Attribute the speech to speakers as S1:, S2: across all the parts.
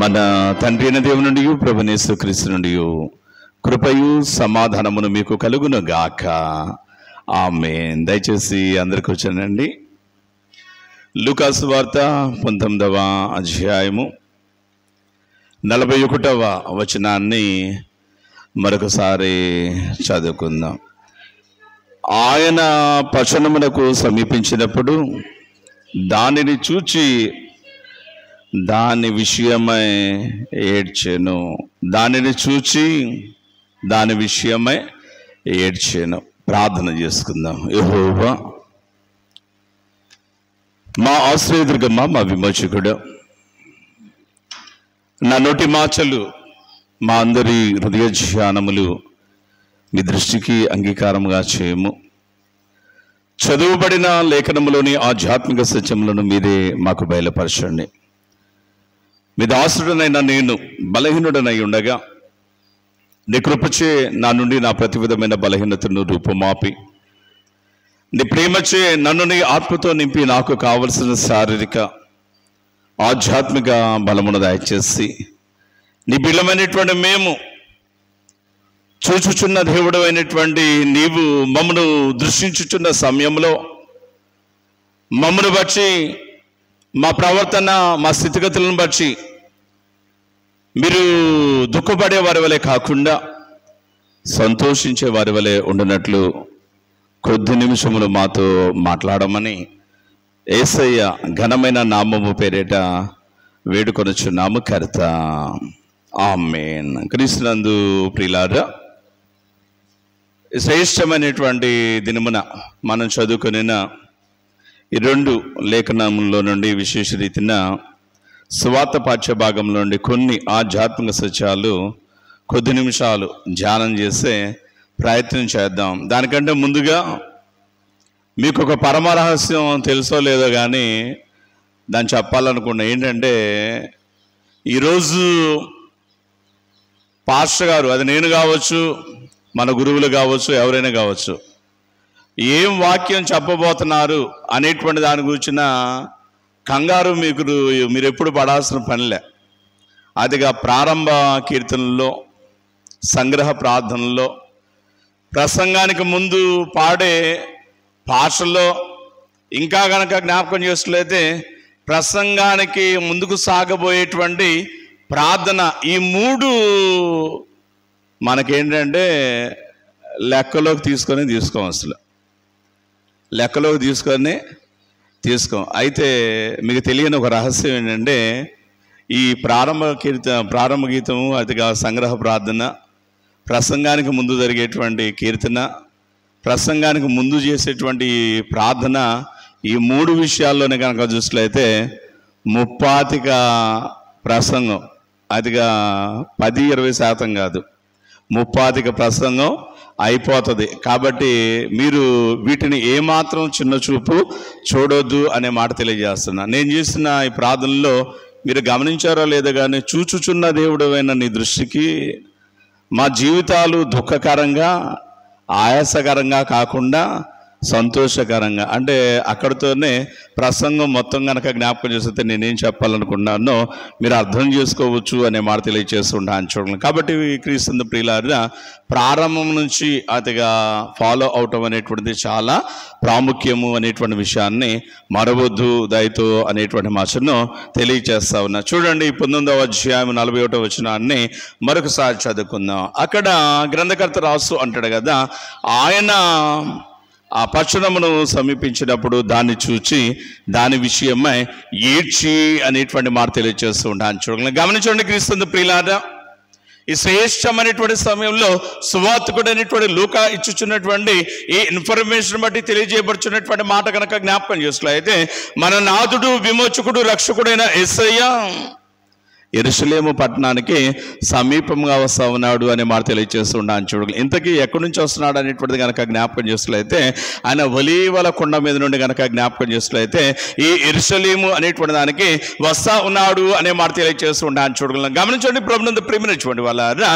S1: మన తండ్రి అయిన దేవుని నుండి ప్రభువైన యేసుక్రీస్తు నుండి కృపయు సమాధానమును మీకు కలుగును గాక. ఆమేన్. దయచేసి అందరు కూర్చోనండి. లూకా సువార్త 19వ అధ్యాయము 41వ వచనాన్ని మరొకసారి చదువుకుందాం. ఆయన పట్టణమునకు సమీపించినప్పుడు దానిని చూచి దాని విషయమై ఏడ్చెను. దానిని చూచి దాని విషయమై ఏడ్చెను. ప్రార్థన చేసుకుందాం. యెహోవా మా ఆశ్రయదుర్గమ్మ, మా విమోచకుడు, నా నోటి మాటలు, మా అందరి హృదయ ధ్యానములు మీ దృష్టికి అంగీకారముగా చేయము. చదువుబడిన లేఖనములోని ఆధ్యాత్మిక సత్యములను మీరే మాకు బయలుపరచండి. మీ దాసుడనైనా నేను బలహీనుడనై ఉండగా నీ కృపచే నా నుండి నా ప్రతి విధమైన బలహీనతను రూపుమాపి నీ ప్రేమచే నన్ను నీ ఆత్మతో నింపి నాకు కావలసిన శారీరక ఆధ్యాత్మిక బలమును దయచేసి నీ బిడ్డలమైనటువంటి మేము చూచుచున్న దేవుడు అయినటువంటి నీవు మమ్మను దృష్టించుచున్న సమయంలో మమ్మను బట్టి, మా ప్రవర్తన, మా స్థితిగతులను బట్టి మీరు దుఃఖపడే వారి వలె కాకుండా సంతోషించే వారి వలె ఉండనట్లు కొద్ది నిమిషములు మాతో మాట్లాడమని యేసయ్య ఘనమైన నామము పేరిట వేడుకొనుచున్నాము కర్త. ఆమేన్. క్రీస్తునందు ప్రియులారా, శ్రేష్టమైనటువంటి దినమున మనం చదువుకునిన ఈ 2 లేఖనముల్లో నుండి విశేష రీతిన సువార్త పాఠ్య భాగంలో నుండి కొన్ని ఆధ్యాత్మిక సత్యాలు కొద్ది నిమిషాలు ధ్యానం చేసే ప్రయత్నం చేద్దాం. దానికంటే ముందుగా మీకు ఒక పరమరహస్యం తెలుసో లేదో కానీ దాన్ని చెప్పాలనుకున్నా. ఏంటంటే ఈరోజు పాస్టర్ గారు, అది నేను కావచ్చు, మన గురువులు కావచ్చు, ఎవరైనా కావచ్చు, ఏం వాక్యం చెప్పబోతున్నారు అనేటువంటి దాని గురించిన కంగారు మీరు ఎప్పుడు పడాల్సిన పనిలే. అదిగా ప్రారంభ కీర్తనల్లో, సంగ్రహ ప్రార్థనలో, ప్రసంగానికి ముందు పాడే పాటల్లో, ఇంకా కనుక జ్ఞాపకం చేసినట్లయితే ప్రసంగానికి ముందుకు సాగబోయేటువంటి ప్రార్థన, ఈ 3 మనకేంటంటే లెక్కలోకి తీసుకోం. అసలు లెక్కలోకి తీసుకోం. అయితే మీకు తెలియని ఒక రహస్యం ఏంటంటే ఈ ప్రారంభ గీతము, అదిగా సంగ్రహ ప్రార్థన, ప్రసంగానికి ముందు జరిగేటువంటి కీర్తన, ప్రసంగానికి ముందు చేసేటువంటి ప్రార్థన, ఈ 3 విషయాల్లోనే కనుక చూసినట్లయితే ముప్పాతిక ప్రసంగం, అదిగా 10-20% కాదు, ముప్పాతిక ప్రసంగం అయిపోతుంది. కాబట్టి మీరు వీటిని ఏమాత్రం చిన్న చూపు చూడొద్దు అనే మాట తెలియజేస్తున్నా. నేను చేసిన ఈ ప్రార్థనలో మీరు గమనించారో లేదో కానీ, చూచుచున్న దేవుడైన నీ దృష్టికి మా జీవితాలు దుఃఖకరంగా, ఆయాసకరంగా కాకుండా సంతోషకరంగా, అంటే అక్కడితోనే ప్రసంగం మొత్తం కనుక జ్ఞాపకం చేస్తే నేనేం చెప్పాలనుకున్నానో మీరు అర్థం చేసుకోవచ్చు అనే మాట తెలియజేస్తుంటాను చూడండి. కాబట్టి క్రీస్తు ప్రియులారా, ప్రారంభం నుంచి అతిగా ఫాలో అవటం అనేటువంటిది చాలా ప్రాముఖ్యము అనేటువంటి విషయాన్ని మరవద్దు దయతో అనేటువంటి మాటను తెలియజేస్తా ఉన్నా. చూడండి, 19వ అధ్యాయం 41వ వచనాన్ని మరొకసారి చదువుకుందాం. అక్కడ గ్రంథకర్త రాసు అంటాడు కదా, ఆయన ఆ పట్టణమును సమీపించినప్పుడు దాన్ని చూచి దాని విషయమై ఏడ్చి అనేటువంటి మాట తెలియజేస్తూ ఉంటాను చూడండి. గమనించండి క్రీస్తు ప్రియులారా, ఈ శ్రేష్టమైనటువంటి సమయంలో సువార్తికుడు అనేటువంటి లూకా ఇచ్చుచున్నటువంటి ఈ ఇన్ఫర్మేషన్ బట్టి తెలియజేయబడుచున్నటువంటి మాట కనుక జ్ఞాపకం చేసినట్లయితే, మన నాథుడు, విమోచకుడు, రక్షకుడైన యేసయ్య యెరూషలేము పట్టణానికి సమీపంగా వస్తా ఉన్నాడు అనే మాట తెలియజేస్తున్నాను చూడండి. ఇంతకీ ఎక్కడి నుంచి వస్తున్నాడు అనేటువంటిది కనుక జ్ఞాపకం చేసినట్లయితే, ఆయన ఒలీవల కొండ మీద నుండి కనుక జ్ఞాపకం చేసినట్లయితే ఈ యెరూషలేము అనేటువంటి దానికి వస్తా ఉన్నాడు అనే మాట తెలియజేస్తున్నాను చూడండి. గమనించండి ప్రభునందు ప్రేమించుకోండి వాళ్ళారా,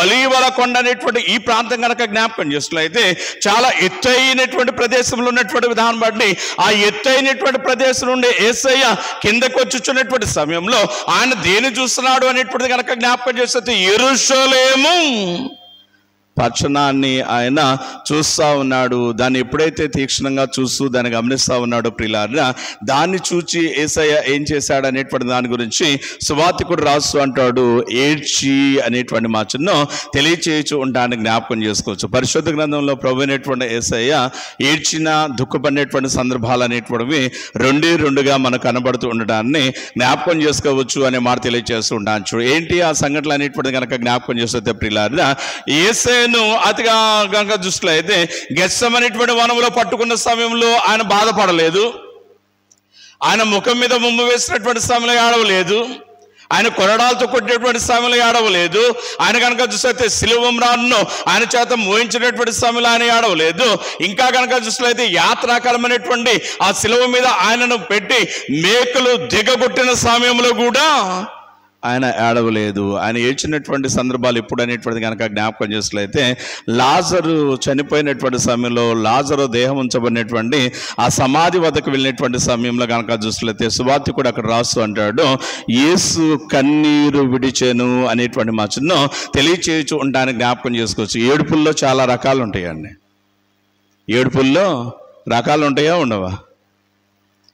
S1: ఒలీవల కొండ అనేటువంటి ఈ ప్రాంతం కనుక జ్ఞాపకం చేసినట్లయితే చాలా ఎత్తైనటువంటి ప్రదేశంలో ఉన్నటువంటి విధానం బట్టి ఆ ఎత్తైనటువంటి ప్రదేశం నుండి యేసయ్య కిందకు వచ్చుచున్నటువంటి సమయంలో ఆయన దేని చూస్తున్నాడు అనేటువంటిది కనుక జ్ఞాపకం చేస్తే యెరూషలేము పట్టణాన్ని ఆయన చూస్తూ ఉన్నాడు. దాన్ని ఎప్పుడైతే తీక్షణంగా చూస్తూ దాన్ని గమనిస్తూ ఉన్నాడో ప్రియులారా, దాన్ని చూచి యేసయ్య ఏం చేశాడు అనేటువంటి దాని గురించి సువార్తికుడు రాస్తూ అంటాడు, ఏడ్చి అనేటువంటి మాటను తెలియచేయచ్చు ఉంటానికి జ్ఞాపకం చేసుకోవచ్చు. పరిశుద్ధ గ్రంథంలో ప్రభు అయినటువంటి యేసయ్య ఏడ్చిన దుఃఖపడినటువంటి సందర్భాలు అనేటువంటివి రెండుగా మనకు కనబడుతూ ఉండడాన్ని జ్ఞాపకం చేసుకోవచ్చు అనే మాట తెలియజేస్తూ ఉంటాను. ఏంటి ఆ సంఘటనలు అనేటువంటిది కనుక జ్ఞాపకం చేస్తే ప్రియులారా, యేసయ్య అతిగా గనక దృష్టిలో అయితే గెత్సెమనేటువంటి వనంలో పట్టుకున్న సమయంలో ఆయన బాధపడలేదు, ఆయన ముఖం మీద ముమ్ము వేసినటువంటి సమయంలో ఏడవలేదు, ఆయన కొరడాలతో కొట్టినటువంటి సమయంలో ఏడవలేదు, ఆయన కనుక చూస్తే సిలువ మ్రాన్ను ఆయన చేత మోయించినటువంటి సమయంలో ఆయన ఏడవలేదు, ఇంకా కనుక చూస్తే యాత్రాకాలమైనటువంటి ఆ సిలువ మీద ఆయనను పెట్టి మేకులు దిగగొట్టిన సమయంలో కూడా ఆయన ఏడవలేదు. ఆయన ఏడ్చినటువంటి సందర్భాలు ఎప్పుడు అనేటువంటిది కనుక జ్ఞాపకం చేసినట్లయితే లాజరు చనిపోయినటువంటి సమయంలో, లాజరు దేహం ఉంచబడినటువంటి ఆ సమాధి వద్దకు వెళ్ళినటువంటి సమయంలో కనుక చూసినట్లయితే సువార్తికుడు అక్కడ రాస్తూ అంటాడు, యేసు కన్నీరు విడిచెను అనేటువంటి మాటను తెలియచేయచ్చు ఉండడానికి జ్ఞాపకం చేసుకోవచ్చు. ఏడుపుల్లో చాలా రకాలు ఉంటాయండి. ఏడుపుల్లో రకాలు ఉంటాయా ఉండవా?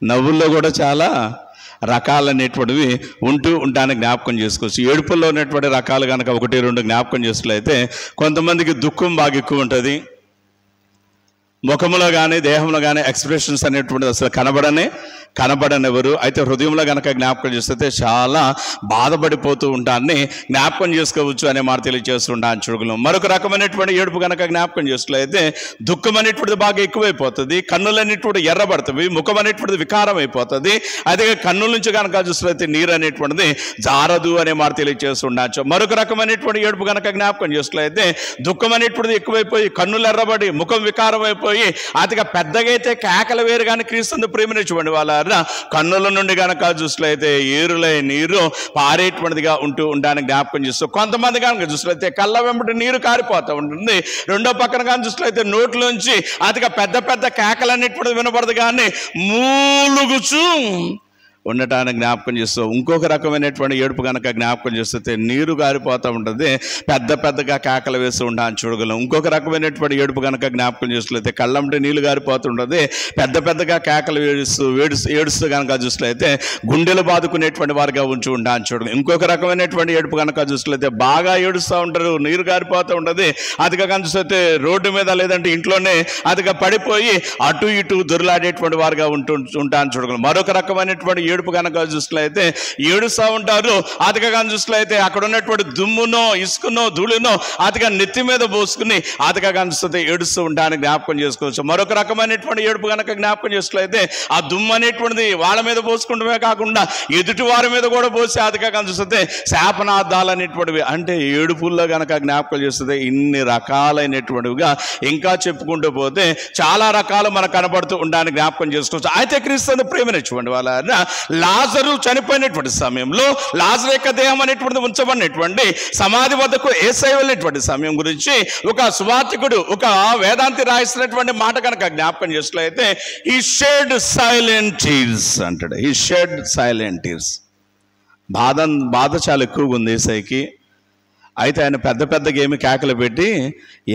S1: నవ్వుల్లో కూడా చాలా రకాలనేటువంటివి ఉంటూ ఉంటానికి జ్ఞాపకం చేసుకోవచ్చు. ఏడుపుల్లో ఉన్నటువంటి రకాలు కనుక 1-2 జ్ఞాపకం చేసినట్లయితే కొంతమందికి దుఃఖం బాగా ఎక్కువ ఉంటుంది, ముఖంలో కానీ దేహంలో కానీ ఎక్స్ప్రెషన్స్ అనేటువంటిది అసలు కనబడనివ్వరు. అయితే హృదయంలో కనుక జ్ఞాపకం చేస్తే చాలా బాధపడిపోతూ ఉంటాన్ని జ్ఞాపకం చేసుకోవచ్చు అనే మాట తెలియజేస్తుంటాను. చుడుగులు మరొక రకమైనటువంటి ఏడుపు కనుక జ్ఞాపకం చేసినట్లయితే దుఃఖం అనేటువంటిది బాగా ఎక్కువైపోతుంది, కన్నులు అనేటువంటి ఎర్రబడుతుంది, ముఖం అనేటువంటిది వికారం అయిపోతుంది. అదే కన్నుల నుంచి కనుక చూసినట్లయితే నీరు అనేటువంటిది జారదు అనే మాట తెలియజేస్తుండొచ్చు. మరొక రకమైనటువంటి ఏడుపు కనుక జ్ఞాపకం చేసినట్లయితే దుఃఖం అనేటువంటిది ఎక్కువైపోయి కన్నులు ఎర్రబడి ముఖం వికారం అయిపోయి అతిగా పెద్దగా అయితే కేకలు వేరు కానీ క్రీస్తు ప్రేమించండి వాళ్ళ కన్నుల నుండి కనుక చూసినట్లయితే ఏరులై నీరు పారేటువంటిదిగా ఉంటూ ఉండడానికి జ్ఞాపకం చేస్తూ, కొంతమంది కనుక చూసినట్లయితే కళ్ళ వెంబడి నీరు కారిపోతూ ఉంటుంది. రెండో పక్కన కానీ చూసినట్లయితే నోట్లోంచి అతిగా పెద్ద కేకలన్నిటిది వినపడదు కానీ మూలుగుచు ఉండటానికి జ్ఞాపకం చేస్తూ, ఇంకొక రకమైనటువంటి ఏడుపు కనుక జ్ఞాపకం చేస్తే నీరు గారిపోతూ ఉంటుంది, పెద్దగా కేకలు వేస్తూ ఉంటాను చూడగలం. ఇంకొక రకమైనటువంటి ఏడుపు కనుక జ్ఞాపకం చేసినట్లయితే కళ్ళంటే నీళ్లు గారిపోతుంటుంది, పెద్దగా కేకలు ఏడుస్తూ కనుక చూసినట్లయితే గుండెలు బాదుకునేటువంటి వారిగా ఉంచి ఉంటాను చూడగలం. ఇంకొక రకమైనటువంటి ఏడుపు కనుక చూసినట్లయితే బాగా ఏడుస్తూ ఉంటారు, నీరు గారిపోతూ ఉంటుంది, అదిగా కనుక చూస్తే రోడ్డు మీద లేదంటే ఇంట్లోనే అదిగా పడిపోయి అటు ఇటు దొరలాడేటువంటి వారిగా ఉంటాను చూడగలం. మరొక రకమైనటువంటి ఏడుపు కనుక చూసినట్లయితే ఏడుస్తూ ఉంటారు, అతిగా కనుక చూసినట్లయితే అక్కడ ఉన్నటువంటి దుమ్మునో ఇసుకనో ధూళినో అతిగా నెత్తి మీద పోసుకుని అతిగా కనిపిస్తే ఏడుస్తూ ఉండడానికి జ్ఞాపకం చేసుకోవచ్చు. మరొక రకమైనటువంటి ఏడుపు కనుక జ్ఞాపకం చేసినట్లయితే ఆ దుమ్ము అనేటువంటిది వాళ్ళ మీద పోసుకుంటమే కాకుండా ఎదుటి వారి మీద కూడా పోసి అతిగా కనిపిస్తే శాపనార్థాలు అనేటువంటివి, అంటే ఏడుపుల్లో కనుక జ్ఞాపకం చేస్తుంది. ఇన్ని రకాలైనటువంటివిగా ఇంకా చెప్పుకుంటూ పోతే చాలా రకాలు మనకు కనబడుతూ ఉండడానికి జ్ఞాపకం చేసుకోవచ్చు. అయితే క్రీస్తుని ప్రేమించండి వాళ్ళ లాజరు చనిపోయినటువంటి సమయంలో లాజరు యొక్క దేహం అనేటువంటిది ఉంచబడినటువంటి సమాధి వద్దకు యేసయ్య వెళ్ళినటువంటి సమయం గురించి ఒక సువార్తికుడు ఒక వేదాంతి రాసినటువంటి మాట కనుక జ్ఞాపకం చేసినట్లయితే he shed silent tears అంటాడు. he shed silent tears. బాధ చాలా ఎక్కువగా ఉంది యేసయ్యకి. అయితే ఆయన పెద్దగా ఏమి కేకలు పెట్టి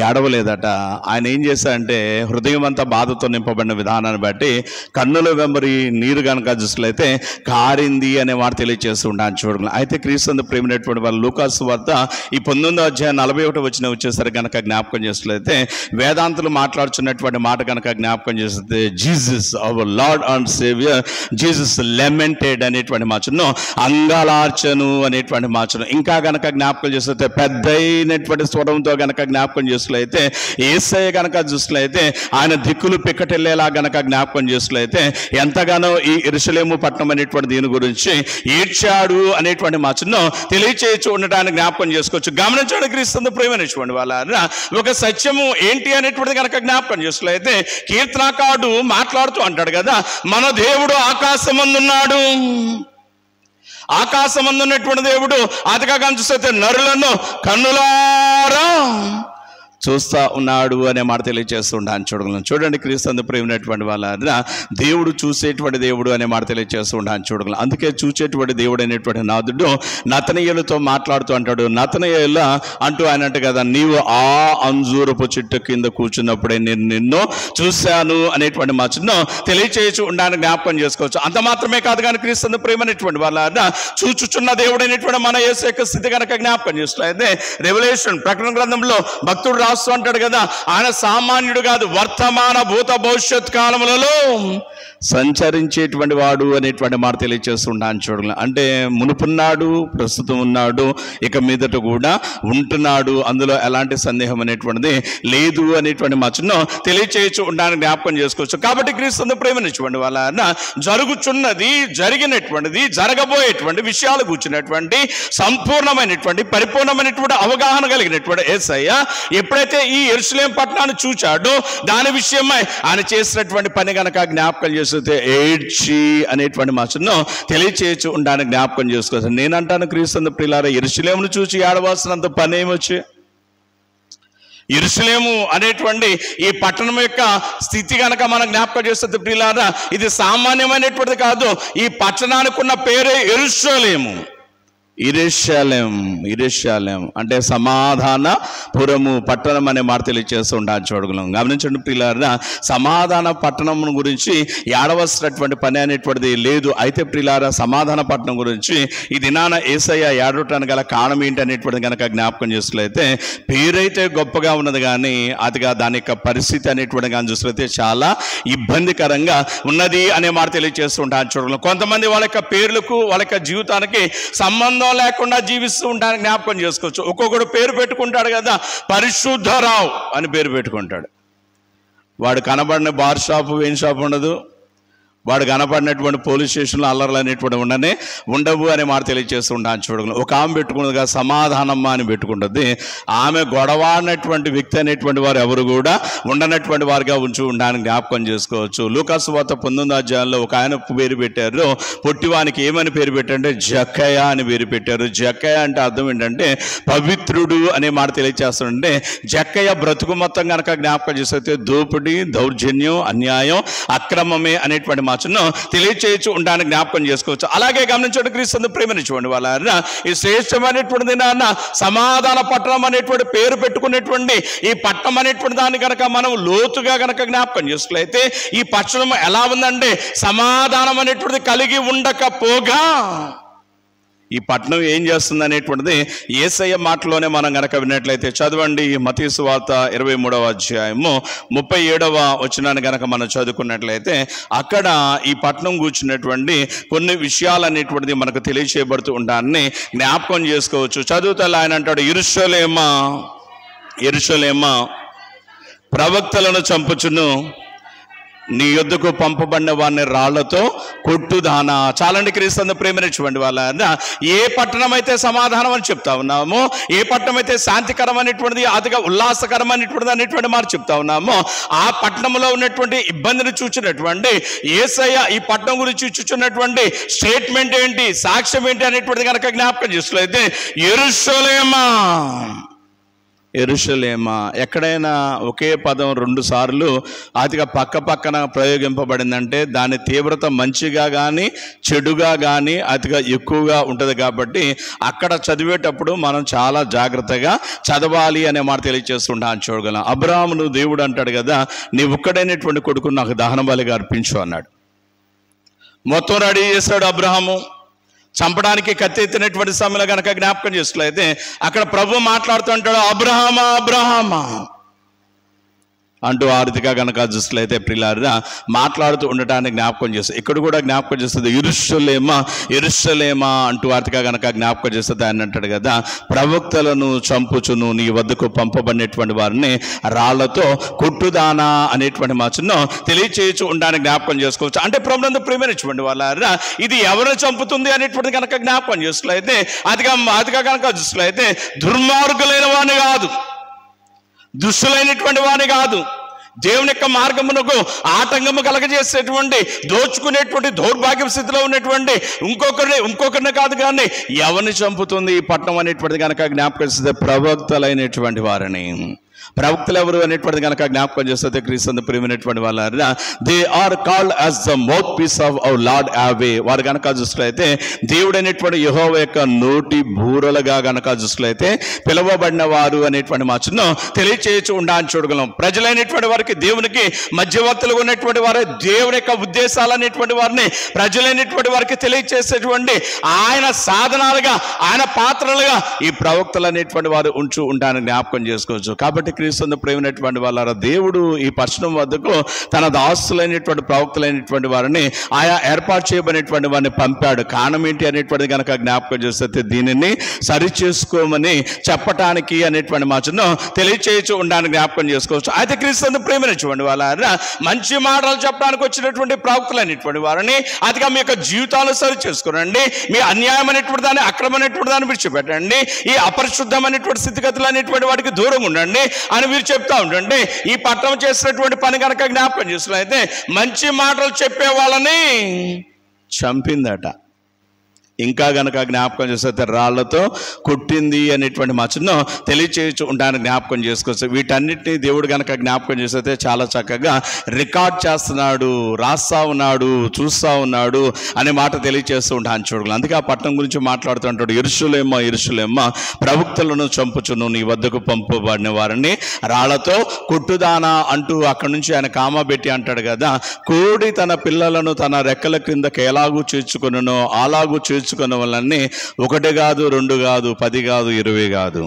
S1: ఏడవలేదట. ఆయన ఏం చేశాడంటే హృదయం అంతా బాధతో నింపబడిన విధానాన్ని బట్టి కన్నుల వెంబడి నీరు కనుక చూసినట్లయితే కారింది అనే మాట తెలియజేస్తూ ఉంటాను చూడగలం. అయితే క్రీస్తు ప్రేమైనటువంటి వాళ్ళ లూకాసు వార్త ఈ 19వ అధ్యాయం 41 వచనం వచ్చేసరికి కనుక జ్ఞాపకం చేసినట్లయితే వేదాంతులు మాట్లాడుతున్నటువంటి మాట కనుక జ్ఞాపకం చేస్తే Jesus our Lord and saviour Jesus lamented అనేటువంటి మాటను, అంగలార్చను అనేటువంటి మాటను ఇంకా కనుక జ్ఞాపకం చేస్తే పెద్దైనటువంటి స్వరంతో గనక జ్ఞాపకం చేసినట్లయితే యేసయ్య గనక చూసినట్లయితే ఆయన దిక్కులు పిక్కటిల్లేలా గనక జ్ఞాపకం చేసినట్లయితే ఎంతగానో ఈ యెరూషలేము పట్టణం అనేటువంటి దీని గురించి ఏడ్చాడు అనేటువంటి మాటను తెలియచేయచ్చు ఉండటానికి జ్ఞాపకం చేసుకోవచ్చు. గమనించడానికి క్రీస్తు ప్రేమించండి వాళ్ళ ఒక సత్యము ఏంటి అనేటువంటిది కనుక జ్ఞాపకం చేసినట్లయితే కీర్తనకారుడు మాట్లాడుతూ అంటాడు కదా, మన దేవుడు ఆకాశమందున్నాడు, ఆకాశమందున్నటువంటి దేవుడు అతిగా కనిపిస్తే నరులను కన్నులారా చూస్తా ఉన్నాడు అనే మాట తెలియజేస్తుంటాను. చూడండి క్రీస్తు ప్రేమైనటువంటి వాళ్ళ దేవుడు చూసేటువంటి దేవుడు అనే మాట తెలియజేస్తుంటాను. చూడగలను. అందుకే చూసేటువంటి దేవుడు అనేటువంటి నాథుడు నతనయేలుతో మాట్లాడుతూ అంటాడు, నతనయేలు అంటూ ఆయన అంటే కదా, నీవు ఆ అంజూరపు చెట్టు కింద కూర్చున్నప్పుడే నేను నిన్ను చూశాను అనేటువంటి మాటను తెలియచేయచ్చు ఉండాలని జ్ఞాపకం చేసుకోవచ్చు. అంత మాత్రమే కాదు కానీ క్రీస్తు ప్రేమైనటువంటి వాళ్ళ చూచుచున్న దేవుడు అనేటువంటి మన యేసు యొక్క స్థితి కనుక జ్ఞాపకం చేస్తున్నది. రెవల్యూషన్ ప్రకటన గ్రంథంలో భక్తుడు రాస్తూ అంటాడు కదా, ఆయన సామాన్యుడు కాదు, వర్తమాన భూత భవిష్యత్ కాలములలో సంచరించేటువంటి వాడు అనేటువంటి మాట తెలియజేస్తుంటాను. చూడాలి అంటే మునుపున్నాడు, ప్రస్తుతం ఉన్నాడు, ఇక మీదట కూడా ఉంటున్నాడు, అందులో ఎలాంటి సందేహం అనేటువంటిది లేదు అనేటువంటి మాటను తెలియచేయచ్చు ఉండాలని జ్ఞాపకం చేసుకోవచ్చు. కాబట్టి క్రీస్తు ప్రేమించుకోండి వాళ్ళ జరుగుచున్నది, జరిగినటువంటిది, జరగబోయేటువంటి విషయాలు కూర్చున్నటువంటి సంపూర్ణమైనటువంటి పరిపూర్ణమైనటువంటి అవగాహన కలిగినటువంటి యేసయ్య ఎప్పుడైతే ఈ యెరూషలేము పట్టణాన్ని చూచాడో దాని విషయమై ఆయన చేసినటువంటి పని కనుక జ్ఞాపకం చేస్తే ఏడ్చి అనేటువంటి మాటను తెలియచేయచ్చు ఉండాలని జ్ఞాపకం చేసుకోవచ్చు. నేనంటాను క్రీస్తు ప్రియులారా, యెరూషలేమును చూసి ఏడవలసినంత పని ఏమొచ్చి, యెరూషలేము అనేటువంటి ఈ పట్టణం యొక్క స్థితి కనుక మనం జ్ఞాపకం చేస్తుంది ప్రియులారా, ఇది సామాన్యమైనటువంటిది కాదు. ఈ పట్టణానికి ఉన్న పేరే యెరూషలేము. ఇరెషాలెం అంటే సమాధానపురము పట్టణం అనే మాట తెలియజేస్తూ ఉంటాను. చూడగలం. గమనించండి ప్రియులారా, సమాధాన పట్టణం గురించి ఏడవలసినటువంటి పని అనేటువంటిది లేదు. అయితే ప్రియులారా, సమాధాన పట్టణం గురించి ఈ దినాన యేసయ్య ఏడవటానికి గల కారణం ఏంటి అనేటువంటిది కనుక జ్ఞాపకం చేసినట్లయితే, పేరైతే గొప్పగా ఉన్నది కానీ అదిగా దాని యొక్క పరిస్థితి అనేటువంటి కానీ చూసినట్లయితే చాలా ఇబ్బందికరంగా ఉన్నది అనే మాట తెలియజేస్తూ ఉంటాను. చూడగలం. కొంతమంది వాళ్ళ యొక్క పేర్లకు వాళ్ళ యొక్క జీవితానికి సంబంధం లేకుండా జీవిస్తూ ఉంటానికి జ్ఞాపకం చేసుకోవచ్చు. ఒక్కొక్కడు పేరు పెట్టుకుంటాడు కదా, పరిశుద్ధరావు అని పేరు పెట్టుకుంటాడు. వాడు కనబడిన బార్ షాపు, వైన్ షాప్ ఉండదు, వాడు కనపడినటువంటి పోలీస్ స్టేషన్లో అల్లర్లు అనేటువంటి ఉండవు అనే మాట తెలియజేస్తూ ఉంటాను. చూడగలను. ఒక ఆమె పెట్టుకున్నదిగా సమాధానమ్మ అని పెట్టుకుంటుంది. ఆమె గొడవ అన్నటువంటి వ్యక్తి అనేటువంటి వారు ఎవరు కూడా ఉండనటువంటి వారుగా ఉంచి ఉండడానికి జ్ఞాపకం చేసుకోవచ్చు. లూకాసు సువార్త 19వ అధ్యాయంలో ఒక ఆయన పేరు పెట్టారు. పొట్టివానికి ఏమని పేరు పెట్టారంటే జక్కయ్య అని పేరు పెట్టారు. జక్కయ్య అంటే అర్థం ఏంటంటే పవిత్రుడు అనే మాట తెలియజేస్తుంటే, జక్కయ్య బ్రతుకు మొత్తం కనుక జ్ఞాపకం చేస్తే దోపిడీ, దౌర్జన్యం, అన్యాయం, అక్రమమే అనేటువంటి మాటను తెలియచేయచ్చు ఉండడానికి జ్ఞాపకం చేసుకోవచ్చు. అలాగే గమనించండి క్రీస్తు ప్రేమించుకోండి వాళ్ళ ఈ శ్రేష్టమైనటువంటి నాన్న సమాధాన పట్టణం అనేటువంటి పేరు పెట్టుకునేటువంటి ఈ పట్టణం అనేటువంటి దాన్ని కనుక మనం లోతుగా కనుక జ్ఞాపకం చేసుకున్నట్లయితే ఈ పట్టణం ఎలా ఉందంటే సమాధానం అనేటువంటిది కలిగి ఉండకపోగా ఈ పట్టణం ఏం చేస్తుంది అనేటువంటిది యేసయ్య మాటలోనే మనం కనుక విన్నట్లయితే చదవండి. మత్తయి సువార్త 23వ అధ్యాయము 37వ వచనాన్ని కనుక మనం చదువుకున్నట్లయితే అక్కడ ఈ పట్టణం కూర్చున్నటువంటి కొన్ని విషయాలు అనేటువంటిది మనకు తెలియచేయబడుతూ ఉంటాన్ని జ్ఞాపకం చేసుకోవచ్చు. చదువుతా ఆయన అంటాడు, యెరూషలేమా ప్రవక్తలను చంపుచును, నీ యొద్దకు పంపబడిన వారిని రాళ్లతో కొట్టుదానా. చాలండి క్రీస్తు ప్రేమించుకోండి వాళ్ళ ఏ పట్టణం అయితే సమాధానం అని చెప్తా ఉన్నామో, ఏ పట్టణం అయితే శాంతికరం అనేటువంటిది, అదిగా ఉల్లాసకరం అనేటువంటి మాట చెప్తా ఉన్నామో, ఆ పట్టణంలో ఉన్నటువంటి ఇబ్బందిని చూచినటువంటి యేసయ్య ఈ పట్టణం గురించి చూచున్నటువంటి స్టేట్మెంట్ ఏంటి, సాక్ష్యం ఏంటి అనేటువంటిది కనుక జ్ఞాపకం చేసినట్లయితే యెరూషలేమా. ఎక్కడైనా ఒకే పదం 2 సార్లు అతిగా పక్కన ప్రయోగింపబడిందంటే దాని తీవ్రత మంచిగా కానీ చెడుగా కానీ అతిగా ఎక్కువగా ఉంటుంది. కాబట్టి అక్కడ చదివేటప్పుడు మనం చాలా జాగ్రత్తగా చదవాలి అనే మాట తెలియజేస్తుంటాను. చూడగలం. అబ్రాహామును దేవుడు అంటాడు కదా, నీ ఒక్కడైనటువంటి కొడుకును నాకు దహన బలిగా అర్పించు అన్నాడు. మొత్తం రెడీ చేశాడు అబ్రాహాము. చంపడానికి కత్తి ఎత్తినటువంటి సమయంలో కనుక జ్ఞాపకం చేసినట్లయితే అక్కడ ప్రభు మాట్లాడుతూ అంటాడు, అబ్రహామా అంటూ ఆరుతిగా కనుక చూసినట్లయితే ప్రియులారా మాట్లాడుతూ ఉండటానికి జ్ఞాపకం చేస్తుంది. ఇక్కడ కూడా జ్ఞాపకం చేస్తుంది, యెరూషలేమా అంటూ ఆరుతిగా కనుక జ్ఞాపకం చేస్తుంది. ఆయన అంటాడు కదా, ప్రవక్తలను చంపుచును, నీ వద్దకు పంపబడినటువంటి వారిని రాళ్లతో కొట్టుదానా అనేటువంటి మాటను తెలియచేయచ్చు ఉండడానికి జ్ఞాపకం చేసుకోవచ్చు. అంటే ప్రభునందు ప్రేమించుకోండి వాళ్ళ ఇది ఎవరు చంపుతుంది అనేటువంటి కనుక జ్ఞాపకం చేసినట్లయితే అదిగా కనుక చూసినట్లయితే దుర్మార్గులైన వాడిని కాదు, దుష్టులైనటువంటి వాని కాదు, దేవుని యొక్క మార్గమునకు ఆటంకము కలగజేసేటువంటి, దోచుకునేటువంటి దౌర్భాగ్య స్థితిలో ఉన్నటువంటి ఇంకొకరిని కాదు కానీ ఎవరిని చంపుతుంది ఈ పట్టణం అనేటువంటిది కనుక జ్ఞాపకం చేస్తే ప్రవక్తలైనటువంటి వారిని. ప్రవక్తలు ఎవరు అనేటువంటిది కనుక జ్ఞాపకం చేస్తే క్రీస్తు ప్రియమైనటువంటి వాళ్ళ they are called as the mouthpiece of our lord Yahweh. వారు కనుక చూసినట్లయితే దేవుడు అనేటువంటి యెహోవా యొక్క నోటి బూరలుగా కనుక చూసినట్లయితే పిలువబడిన వారు అనేటువంటి మాటను తెలియచేయచ్చు ఉండాలని చూడగలం. ప్రజలైనటువంటి వారికి దేవునికి మధ్యవర్తులుగా ఉన్నటువంటి వారు దేవుని యొక్క ఉద్దేశాలు అనేటువంటి వారిని ప్రజలైనటువంటి వారికి తెలియచేసేటువంటి ఆయన సాధనాలుగా, ఆయన పాత్రలుగా ఈ ప్రవక్తలు అనేటువంటి వారు ఉండాలని జ్ఞాపకం చేసుకోవచ్చు. కాబట్టి క్రీస్తు ప్రేమైనటువంటి వాళ్ళ దేవుడు ఈ పట్టణం వద్దకు తన దాసులైనటువంటి ప్రవక్తలైనటువంటి వారిని ఆయా ఏర్పాటు చేయబడినటువంటి వారిని పంపాడు. కారణం ఏంటి అనేటువంటిది కనుక జ్ఞాపకం చేస్తే దీనిని సరిచేసుకోమని చెప్పటానికి అనేటువంటి మాటను తెలియచేయచ్చు ఉండాలని జ్ఞాపకం చేసుకోవచ్చు. అయితే క్రీస్తు ప్రేమైనటువంటి వాళ్ళ మంచి మాటలు చెప్పడానికి వచ్చినటువంటి ప్రవక్తలు అనేటువంటి వారిని అదిగా మీ యొక్క జీవితాలు సరి చేసుకోనండి, మీ అన్యాయం అనేటువంటి దాన్ని, అక్రమమైనటువంటి దాన్ని విడిచిపెట్టండి, ఈ అపరిశుద్ధమైనటువంటి స్థితిగతులు అనేటువంటి వాటికి దూరంగా ఉండండి అని మీరు చెప్తా ఉండండి. ఈ పట్టణం చేసినటువంటి పని కనుక జ్ఞాపకం చేసినట్లయితే మంచి మాటలు చెప్పే వాళ్ళని చంపిందట. ఇంకా గనక జ్ఞాపకం చేస్తే రాళ్లతో కొట్టింది అనేటువంటి మాటను తెలియచేయచ్చు ఉండాలని జ్ఞాపకం చేసుకోవచ్చు. వీటన్నిటిని దేవుడు గనక జ్ఞాపకం చేస్తే చాలా చక్కగా రికార్డ్ చేస్తున్నాడు, రాస్తా ఉన్నాడు, చూస్తూ ఉన్నాడు అనే మాట తెలియచేస్తూ ఉంటాను చూడగలం. అందుకే ఆ పట్టణం గురించి మాట్లాడుతుంటాడు. యెరూషలేమ యెరూషలేమ ప్రవక్తలను చంపుచును, నీ వద్దకు పంపబడిన వారిని రాళ్లతో కొట్టుదానా అంటూ అక్కడి నుంచి ఆయన కామా పెట్టి అంటాడు కదా. కోడి తన పిల్లలను తన రెక్కల క్రిందకి ఎలాగూ చేర్చుకొనునో అలాగూ చేర్చుకున్న వాళ్ళని 1 కాదు, 2 కాదు, 10 కాదు, 20 కాదు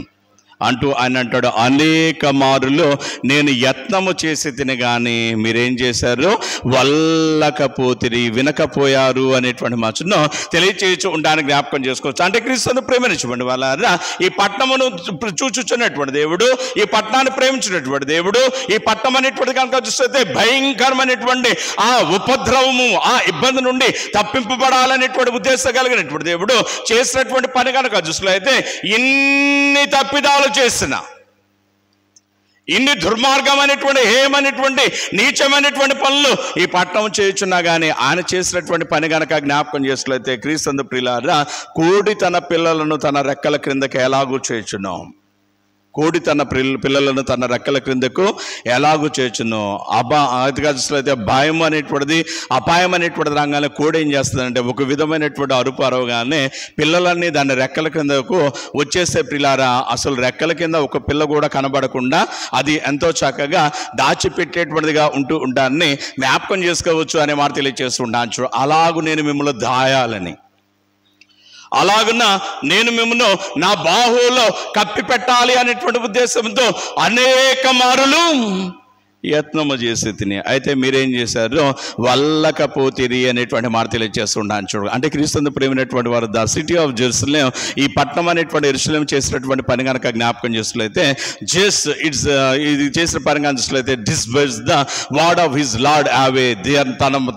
S1: అంటూ ఆయన అంటాడు, అనేక మారులు నేను యత్నము చేసి తిని కానీ మీరేం చేశారు, వల్లకపోతిరి, వినకపోయారు అనేటువంటి మాటను తెలియచేయచ్చు ఉండాలని జ్ఞాపకం చేసుకోవచ్చు. అంటే క్రీస్తును ప్రేమించబడి వాళ్ళ ఈ పట్టణమును చూచుచున్నటువంటి దేవుడు, ఈ పట్టణాన్ని ప్రేమించినటువంటి దేవుడు, ఈ పట్టణం అనేటువంటి కనుక చూస్తే భయంకరమైనటువంటి ఆ ఉపద్రవము, ఆ ఇబ్బంది నుండి తప్పింపబడాలనేటువంటి ఉద్దేశం కలిగినటువంటి దేవుడు చేసినటువంటి పని కనుక చూసినట్లయితే ఇన్ని తప్పిదాలు చేసిన, ఇన్ని దుర్మార్గమైనటువంటి, హేయమైనటువంటి, నీచమైనటువంటి పనులు ఈ పట్టణం చేయుచున్నా కానీ ఆయన చేసినటువంటి పని కనుక జ్ఞాపకం చేసినట్లయితే క్రీస్తు ప్రియులారా, కోడి తన పిల్లలను తన రెక్కల క్రిందకి ఎలాగూ చేయుచున్నాం, కోడి తన పిల్లలను తన రెక్కల క్రిందకు ఎలాగూ చేర్చును. అదిగా చూసినట్లయితే భయం అనేటువంటిది, అపాయం అనేటువంటిది రంగానే కోడి ఏం చేస్తుందంటే ఒక విధమైనటువంటి అరుపు అరవగానే పిల్లలన్నీ దాని రెక్కల క్రిందకు వచ్చేసే పిల్లారా, అసలు రెక్కల కింద ఒక పిల్ల కూడా కనబడకుండా అది ఎంతో చక్కగా దాచిపెట్టేటువంటిదిగా ఉంటాన్ని జ్ఞాపకం చేసుకోవచ్చు అనే మాట తెలియజేస్తుంటాను. అలాగూ నేను మిమ్మల్ని దాయాలని, అలాగున్న నేను మిమ్మల్ని నా బాహువులో కప్పి పెట్టాలి అనేటువంటి ఉద్దేశంతో అనేక మారులు యత్నము చేసి తిని. అయితే మీరేం చేశారు, వల్లకపోతిరి అనేటువంటి మాట తెలియజేస్తుంటాను చూడు. అంటే క్రీస్తు ప్రేమైనటువంటి వారు ద సిటీ ఆఫ్ జెరూసలేం, ఈ పట్టణం అనేటువంటి యెరూషలేం చేసినటువంటి పని కనుక జ్ఞాపకం చేసినట్లయితే ఇది చేసిన పని కనుక చూసినట్లయితే disburse the word of his Lord away,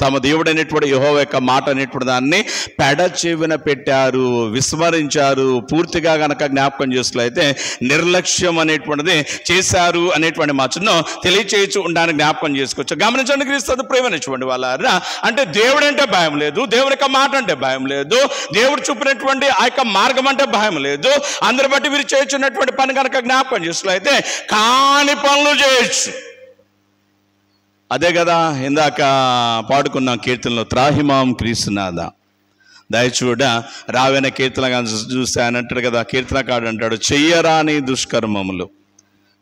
S1: తమ దేవుడైనటువంటి యెహోవా యొక్క మాట అనేటువంటి దాన్ని పెడచెవిన పెట్టారు, విస్మరించారు. పూర్తిగా కనుక జ్ఞాపకం చేసినట్లయితే నిర్లక్ష్యం అనేటువంటిది చేశారు అనేటువంటి మాటను తెలియచేయచ్చు ఉండాలని జ్ఞాపకం చేసుకోవచ్చు. గమనించండి, క్రీస్తు ప్రేమించండి వాళ్ళ అంటే దేవుడు అంటే భయం లేదు, దేవుడి యొక్క మాట అంటే భయం లేదు, దేవుడు చూపినటువంటి ఆ యొక్క మార్గం అంటే భయం లేదు. అందరి బట్టి వీరు చేస్తున్నటువంటి పని కనుక జ్ఞాపకం చేసినట్లయితే కాని పనులు చేయొచ్చు. అదే కదా ఇందాక పాడుకున్న కీర్తనలో త్రాహిమాం క్రీస్తునాథ దయచూడ రావైన కీర్తన చూస్తే ఆయన అంటాడు కదా, కీర్తనకాడు అంటాడు, చెయ్యరాని దుష్కర్మములు,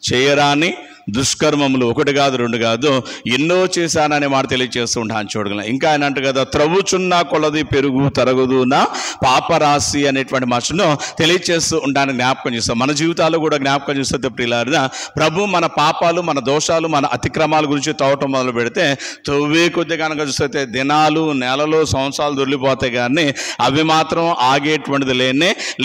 S1: చేయరాని దుష్కర్మములు 1 కాదు 2 కాదు ఎన్నో చేశాననే మాట తెలియజేస్తూ ఉంటాను చూడగలం. ఇంకా ఆయన అంట కదా, త్రవ్వుచున్న కొలది పెరుగు తరగదు నా పాపరాశి అనేటువంటి మాటను తెలియజేస్తూ ఉంటాను జ్ఞాపకం చేస్తాం. మన జీవితాలు కూడా జ్ఞాపకం చేస్తే ప్రియులారా, ప్రభు మన పాపాలు, మన దోషాలు, మన అతిక్రమాల గురించి తవ్వటం మొదలు పెడితే తవ్వే కొద్ది కనుక చూస్తే దినాలు, నెలలు, సంవత్సరాలు దొరికిపోతాయి కానీ అవి మాత్రం ఆగేటువంటిది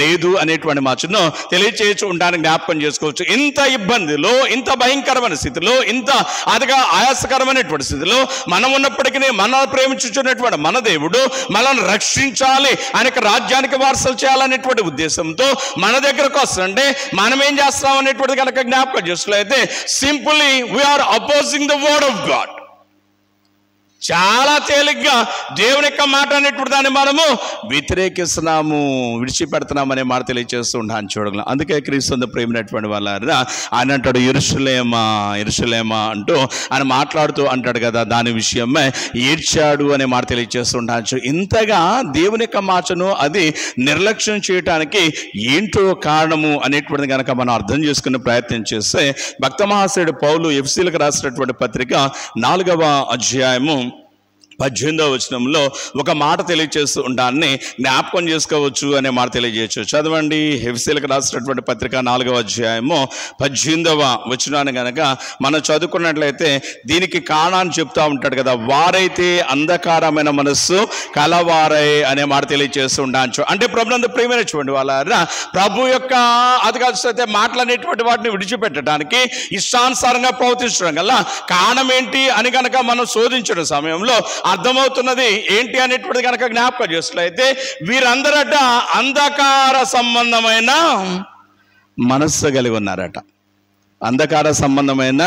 S1: లేదు అనేటువంటి మాటను తెలియచేయచ్చు ఉంటాను జ్ఞాపకం చేసుకోవచ్చు. ఇంత ఇబ్బందిలో, ఇంత భయంకరమైన స్థితిలో, ఇంత అదిగా ఆయాసకరమైనటువంటి స్థితిలో మనం ఉన్నప్పటికీ మన ప్రేమించుచున్నటువంటి మన దేవుడు మనల్ని రక్షించాలి, ఆయనకు రాజ్యానికి వారసులు చేయాలనేటువంటి ఉద్దేశంతో మన దగ్గరకు వస్తుంటే మనం ఏం చేస్తాం అనేటువంటి కనుక జ్ఞాపకం చేసినట్లయితే simply we are opposing the word of God. చాలా తేలిగ్గా దేవుని యొక్క మాట అనేటువంటి దాన్ని మనము వ్యతిరేకిస్తున్నాము, విడిచిపెడుతున్నాము అనే మాట తెలియజేస్తూ ఉంటాను చూడగలం. అందుకే క్రీస్తు ప్రేమైనటువంటి వాళ్ళారా ఆయన అంటాడు, యెరూషలేమా యెరూషలేమా అంటూ ఆయన మాట్లాడుతూ అంటాడు కదా, దాని విషయమే ఏడ్చాడు అనే మాట తెలియజేస్తూ ఉంటాను. ఇంతగా దేవుని యొక్క మాటను అది నిర్లక్ష్యం చేయటానికి ఏంటో కారణము అనేటువంటిది కనుక మనం అర్థం చేసుకునే ప్రయత్నం చేస్తే, భక్త మహాశయుడు పౌలు ఎఫెసీయులకు రాసినటువంటి పత్రిక 4వ అధ్యాయము 18వ వచనంలో ఒక మాట తెలియజేస్తూ ఉంటాన్ని జ్ఞాపకం చేసుకోవచ్చు అనే మాట తెలియజేయచ్చు. చదవండి, ఎఫెసీయులకు రాసినటువంటి పత్రిక 4వ అధ్యాయము 18వ వచనాన్ని కనుక మనం చదువుకున్నట్లయితే దీనికి కారణాన్ని చెప్తా ఉంటాడు కదా, వారైతే అంధకారమైన మనస్సు కలవారై అనే మాట తెలియజేస్తూ ఉంటాను. అంటే ప్రభునందు ప్రియమైనటువంటి వాళ్ళారా, ప్రభు యొక్క అధికారిస్తే మాటలనేటువంటి వాటిని విడిచిపెట్టడానికి ఇష్టానుసారంగా ప్రవర్తించడం గల కారణం ఏంటి అని కనుక మనం శోధించిన సమయంలో అర్థమవుతున్నది ఏంటి అనేటువంటిది కనుక జ్ఞాపకం చేసినట్లయితే, వీరందరట అంధకార సంబంధమైన మనస్సు కలిగి ఉన్నారట. అంధకార సంబంధమైన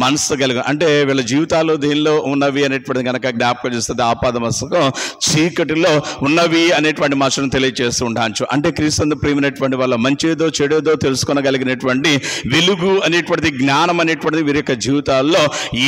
S1: మనస్సు కలిగి, అంటే వీళ్ళ జీవితాలు దీనిలో ఉన్నవి అనేటువంటిది కనుక జ్ఞాపకం చేస్తుంది. ఆపాద మనసుకు చీకటిలో ఉన్నవి అనేటువంటి మనసును తెలియజేస్తూ ఉంటాను. అంటే క్రీస్తు ప్రియమైనటువంటి వాళ్ళ మంచిదో చెడేదో తెలుసుకోగలిగినటువంటి వెలుగు అనేటువంటిది, జ్ఞానం అనేటువంటిది వీరి యొక్క జీవితాల్లో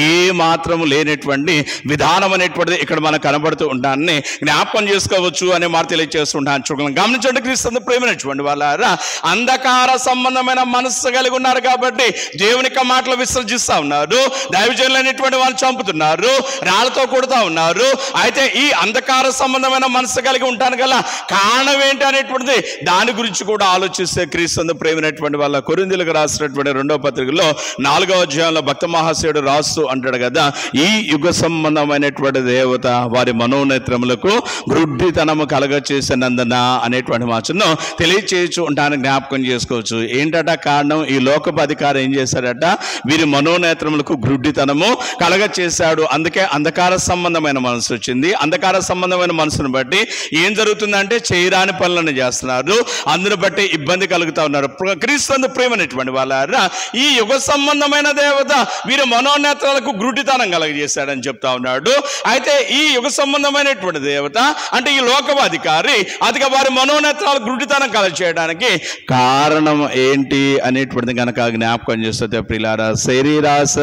S1: ఏ మాత్రం లేనటువంటి విధానం అనేటువంటిది ఇక్కడ మనకు కనబడుతూ ఉంటాన్ని జ్ఞాపకం చేసుకోవచ్చు అనే మాట తెలియజేస్తూ ఉంటాను. గమనించండి, క్రీస్తు ప్రియమైనటువంటి వాళ్ళారా అంధకార సంబంధమైన మనస్సు కలిగి ఉన్నారు కాబట్టి దేవుని యొక్క మాటలు విసర్జిస్తూ ఉన్నారు, దైవజనులు అనేటువంటి వాళ్ళు చంపుతున్నారు, రాళ్లతో కొడుతూ ఉన్నారు. అయితే ఈ అంధకార సంబంధమైన మనసు కలిగి ఉంటాను గల కారణం ఏంటి అనేటువంటిది దాని గురించి కూడా ఆలోచిస్తే, క్రీస్తు ప్రేమైనటువంటి వాళ్ళ కొరింథీయులకు రాసినటువంటి 2వ పత్రికలో 4వ అధ్యాయంలో భక్త మహాశయుడు రాస్తూ అంటాడు కదా, ఈ యుగ సంబంధమైనటువంటి దేవత వారి మనోనేత్రములకు గ్రుడ్డితనము కలగ చేసినందున అనేటువంటి మాటను తెలియచేయచ్చు ఉంటాను, జ్ఞాపకం చేసుకోవచ్చు. ఏంటట కారణం? ఈ లోకపు అధికారం ఏం చేశాడట, వీరి మనోనేత్రములకు గ్రుడ్డితనము కలగ చేశాడు. అందుకే అంధకార సంబంధమైన మనసు వచ్చింది. అంధకార సంబంధమైన మనసును బట్టి ఏం జరుగుతుందంటే చేయరాని పనులను చేస్తున్నారు, అందును బట్టి ఇబ్బంది కలుగుతూ ఉన్నారు. క్రీస్తు ప్రేమైనటువంటి వాళ్ళారా ఈ యుగ సంబంధమైన దేవత వీరి మనోనేత్రాలకు గ్రుడ్డితనం కలగజేశాడని చెప్తా ఉన్నాడు. అయితే ఈ యుగ సంబంధమైనటువంటి దేవత అంటే ఈ లోకపు అధికారి అదిగా వారి మనోనేత్రాలకు గ్రుడ్డితనం కలగజేయడానికి కారణం ఏంటి అనేటువంటిది కనుక జ్ఞాపకం చేస్తే ప్రియులారా, శరీరాశ,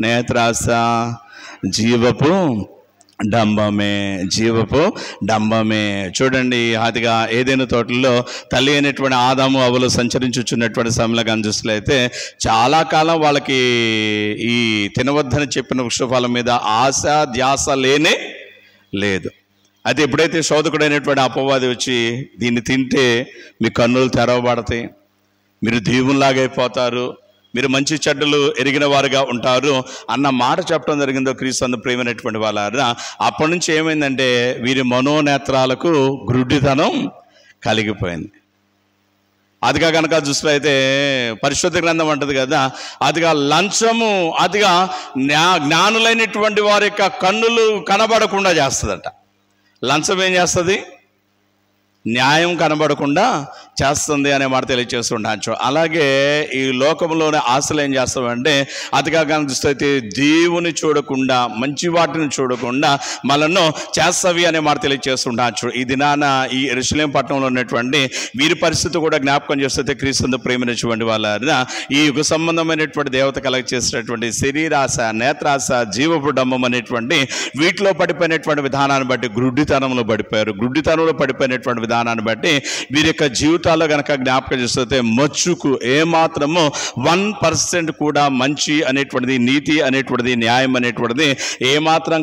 S1: నేత్రాశ, జీవపు డంబమే, జీవపు డంబమే. చూడండి, అదిగా ఏదైనా తోటల్లో తల్లి అయినటువంటి ఆదాము అవ్వలు సంచరించుచున్నటువంటి సమయంలో కనిపిస్తున్నట్లయితే చాలా కాలం వాళ్ళకి ఈ తినవద్దని చెప్పిన వృక్షఫలం మీద ఆశ ధ్యాస లేనే లేదు. అయితే ఎప్పుడైతే శోధకుడైనటువంటి అపవాది వచ్చి దీన్ని తింటే మీ కన్నులు తెరవబడతాయి, మీరు దేవునిలాగైపోతారు, మీరు మంచి చెడ్డలు ఎరిగిన వారుగా ఉంటారు అన్న మాట చెప్పడం జరిగిందో క్రీస్తు ప్రేమైనటువంటి వాళ్ళారా, అప్పటి నుంచి ఏమైందంటే వీరి మనోనేత్రాలకు గ్రుడ్డితనం కలిగిపోయింది. అదిగా కనుక చూసినట్లయితే పరిశుద్ధ గ్రంథం అంటది కదా, అదిగా లంచము అదిగా జ్ఞానులైనటువంటి వారి యొక్క కన్నులు కనబడకుండా చేస్తుందట. లంచం ఏం చేస్తుంది? న్యాయం కనబడకుండా చేస్తుంది అనే మాట తెలియజేస్తుండొచ్చు. అలాగే ఈ లోకంలోనే ఆశలు ఏం చేస్తామంటే అదిగా కనిపిస్తే దేవుని చూడకుండా మంచి వాటిని చూడకుండా మనను చేస్తవి అనే మాట తెలియజేస్తుండొచ్చు. ఈ దినాన ఈ యెరూషలేం పట్టణంలో ఉన్నటువంటి వీరి పరిస్థితి కూడా జ్ఞాపకం చేస్తే క్రీస్తు ప్రేమించినటువంటి వాళ్ళ ఈ యుగ సంబంధమైనటువంటి దేవత కలెక్ట్ చేసినటువంటి శరీరాశ, నేత్రాశ, జీవపు డంబం అనేటువంటి వీటిలో పడిపోయినటువంటి విధానాన్ని బట్టి గ్రుడ్డితనంలో పడిపోయారు. గ్రుడ్డితనంలో పడిపోయినటువంటి విధానాన్ని బట్టి వీరి యొక్క జీవితాల్లో కనుక జ్ఞాపకం చేస్తే మచ్చుకు ఏమాత్రము 1% కూడా మంచి అనేటువంటిది, నీతి అనేటువంటిది, న్యాయం అనేటువంటిది ఏమాత్రం